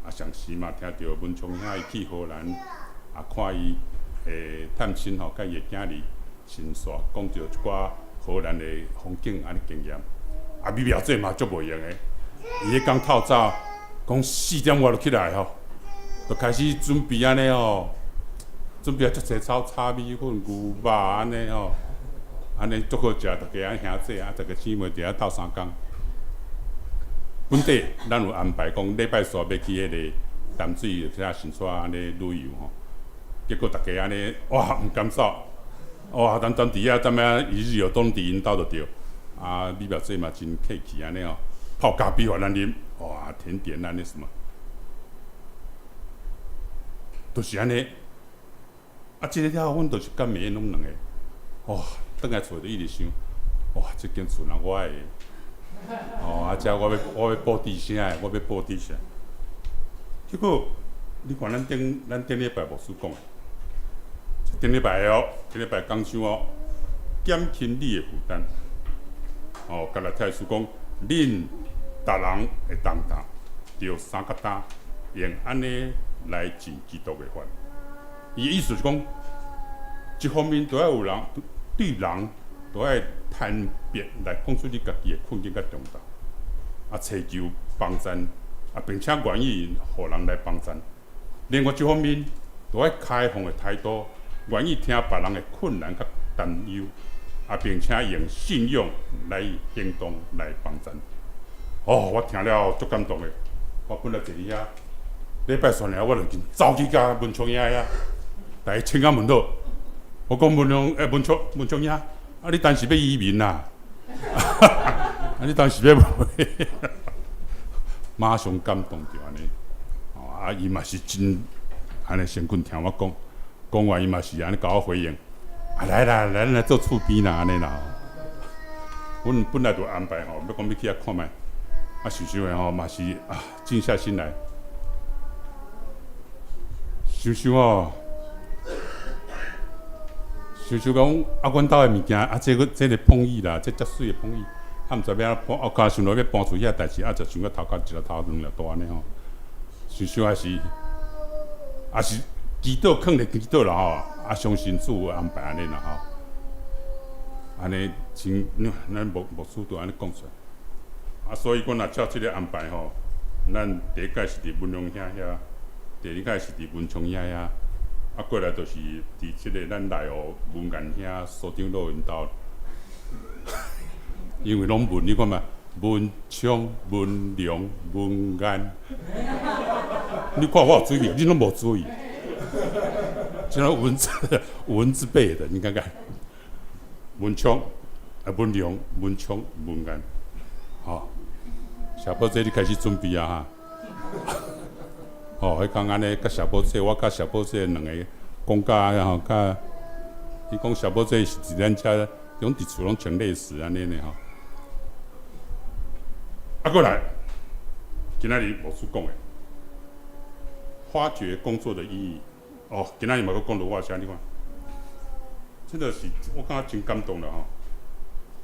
啊，上时嘛听到文昌遐伊去荷兰，啊，看伊探亲吼，甲伊的囝儿亲煞讲着一寡荷兰的风景安尼经验，啊，美表姐嘛足袂用的，伊迄天透早讲4点外就起来吼。就开始准备安尼吼，准备啊足侪炒炒米粉、牛肉安尼吼，安尼足好食，大家啊兄弟啊，逐个姊妹伫遐斗相共。本地咱有安排讲礼拜三要去迄个淡水遐神山安尼旅游吼，结果大家安尼哇毋甘走，哇咱伫遐踮遐一日游拢伫因兜就对，啊李表姐嘛真客气安尼吼，泡咖啡互咱啉，哇甜点安尼什么。就是安尼，啊，即个了后，阮就是甲美拢两个，哇，倒来厝就一直想，哇，即间厝若我的，哦，啊，遮我要布置啥的，我要布置啥？结果，你看咱顶礼拜牧师讲的，顶礼拜哦，顶礼拜讲啥哦，减轻你的负担，哦，甲来太师讲，恁逐人会当着三角担，用安尼。来尽基督的法，伊意思是讲，一方面都要有人对人都要坦白来讲出你家己的困境甲重担，啊，祈求帮助，啊，并且愿意互人来帮助。另外一方面，都要开放的态度，愿意听别人的困难甲担忧，啊，并且用信用来行动来帮助。哦，我听了足感动的，我本来坐伫遐。礼拜三了，我就走去甲文昌爷遐，大家请安问好。我讲文昌爷，你当时要移民啦？你当时要无？马上感动着安尼。伊嘛是真安尼先滚听我讲，讲完伊嘛是安尼甲我回应。来啦，咱来做厝边啦，安尼啦。阮本来就安排吼，要讲要去遐看卖，想想的吼嘛是静下心来，想想哦，想想讲阮兜的物件这个碰意啦，这遮水的碰意，毋知要搬，后加想到要搬厝遐代志，就想到头壳一粒头两粒大安尼吼，想想也是祈祷，囥咧祈祷啦吼，相信主有安排安尼啦吼。安尼真，咱牧师都安尼讲出来。所以讲若照即个安排吼，咱第一届是伫文龙乡遐，第二届是伫文昌遐，过来就是伫即个咱内湖文安乡所长老因兜。因为拢文，你看嘛，文昌、文良、文安，你看我有注意，你拢无注意，这种文字背的，你看看。文昌、文良、文昌、文安，小宝姐你开始准备啊哈！迄天安尼，甲小宝姐，我甲小宝姐两个讲甲吼，甲伊讲小宝姐是伫咱遮，拢伫厝拢穿类似安尼呢吼。过来，今仔日牧师讲的，发掘工作的意义。今仔日嘛，佮讲到我啥，你看。真的是，我感觉真感动了哈！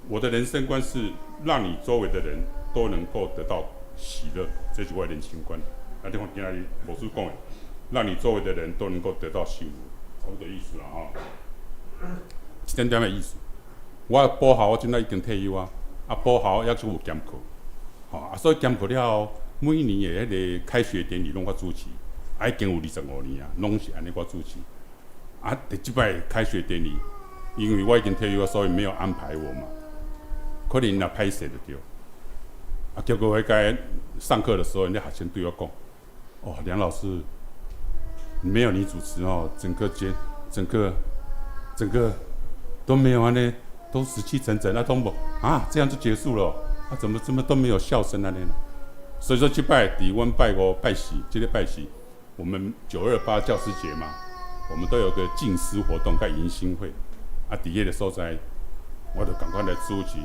我的人生观是让你周围的人都能够得到喜乐，这是我的人生观。你看今仔日牧师讲的，让你周围的人都能够得到幸福，差不多意思啦哈。一点点的意思。我补校我现在已经退休啊，补校也是有兼课，所以兼课了后，每年的迄个开学典礼拢我主持，已经有25年啊，拢是安尼我主持。第一摆开学典礼。因为我已经退休，所以没有安排我嘛，可能若歹势就对。结果迄个上课的时候，人家学生对我讲：“梁老师，没有你主持哦，整个都没有安尼，都死气沉沉，都无这样就结束了，怎么都没有笑声安尼呢？”所以说去拜伫阮拜五拜四，这个拜四，我们928教师节嘛，我们都有个敬师活动甲迎新会。伫迄个所在，我就赶快来主持。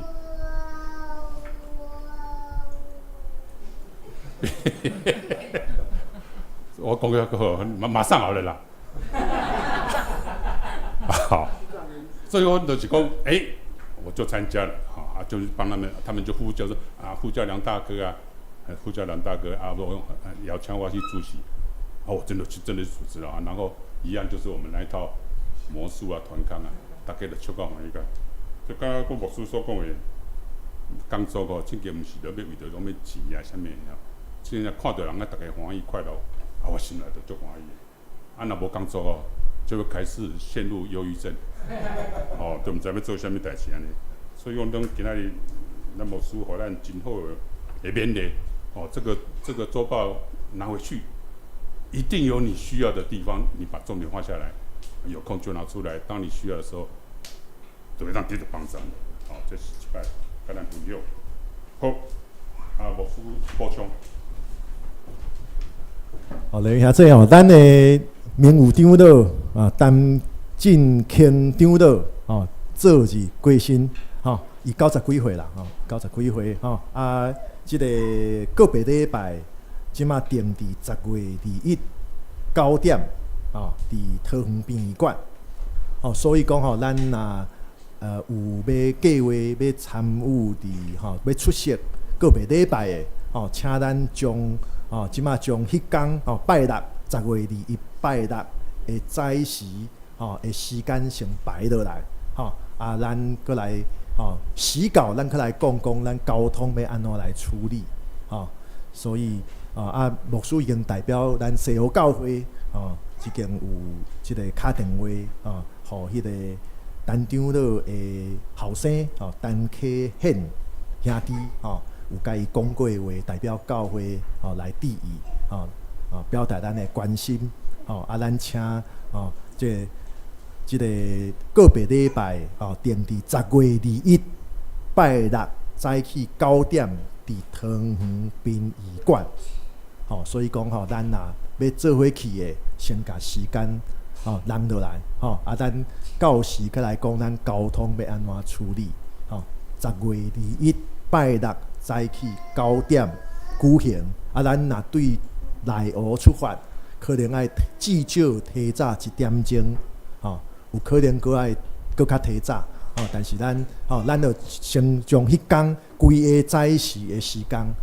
我讲个好，马上好了啦。好，所以我就是讲，我就参加了，就是帮他们就呼叫说呼叫梁大哥啊，呼叫梁大哥我邀请我去主持，我真的主持了然后一样就是我们那一套魔术啊、团康啊。大家就笑到欢喜个，就甲个牧师所讲的，工作真个毋是了要为着讲要钱啊啥物啊，真正看到人大家欢喜快乐，我心内就足欢喜。若无工作就会开始陷入忧郁症，就毋知要做啥物代志安尼。所以讲，咱今仔日咱牧师互咱真好的勉励，这个周报拿回去，一定有你需要的地方，你把重点画下来。有空就拿出来，当你需要的时候，就会当得到帮助。这是一摆甲咱分享。好，牧师补充。来下这样，咱的名誉长老陈进庆长老做是过身伊90几岁啦，90几岁即个个别礼拜，即马定伫10月21 9点。伫桃园殡仪馆，所以讲咱若有要计划要参与伫要出席个别礼拜的请咱将即马将迄天拜六10月21拜六的早时的时间先排落来咱搁来时稿咱搁来讲咱交通要安怎来处理所以牧师已经代表咱西湖教会已经有即个打电话互迄个陈长老的后生陈启显兄弟有甲伊讲过话，代表教会来致意表达咱的关心咱请即即个个别礼拜定伫10月21拜六早起9点伫桃园殡仪馆。所以讲咱若要做伙去的，先甲时间人落来咱到时再来讲咱交通要安怎处理。10月21拜六早起9点举行，咱若对内湖出发，可能要至少提早1点钟，有可能佫较提早，但是咱就先将迄天规个早市的时间，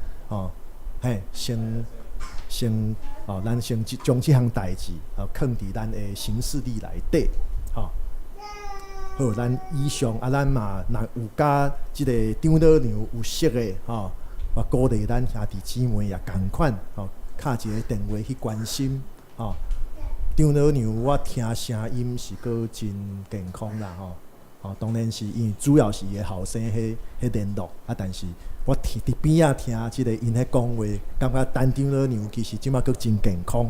咱先将即项代志放伫咱的行事历内底，好，咱以上咱嘛若有甲即个张老娘有熟的我鼓励咱兄弟姊妹也共款敲一个电话去关心张老娘，我听声音是佫真健康啦当然是因为主要是伊的后生迄联络但是我伫边仔听即个因迄讲话，感觉陈张老娘其实即马佫真健康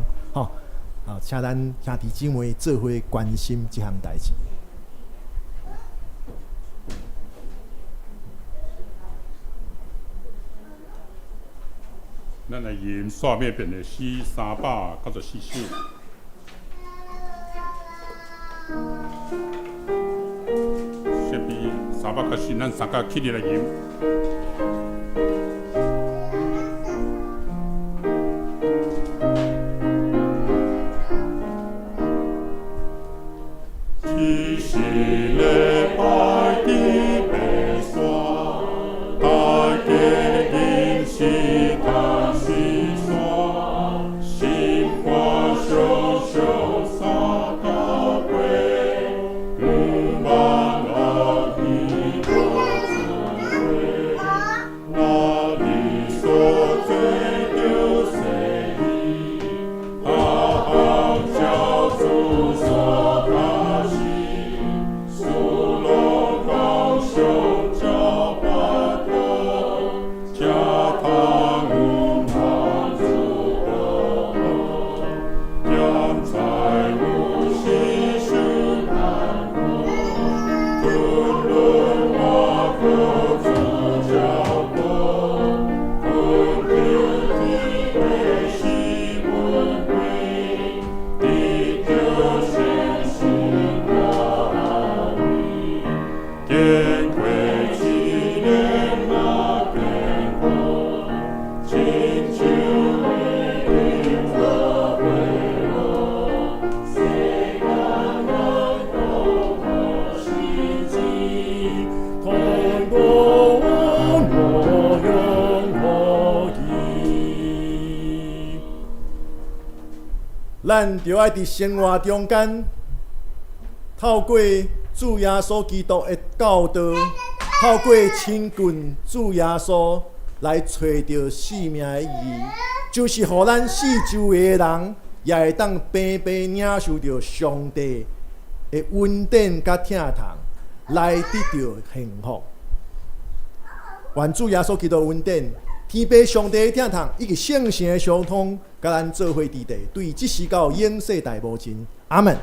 请咱兄弟姊妹做伙关心即项代志。咱来吟煞灭变的诗394首。先比394，咱3甲起立来吟。七夕礼拜的白沙，大家饮食谈是沙，心花小小三角杯，5万阿弥陀佛，哪里所最丢谁意，好好教主所。咱就爱伫生活中间，透过主耶稣基督的教导，透过亲近主耶稣来找到生命的意义，就是互咱四周围的人也会当平平领受到上帝的恩典甲疼痛，来得到幸福。愿主耶稣基督恩典。天父上帝的疼痛，以及圣神的相通，甲咱做伙伫地，对即时到永世代无尽。阿门。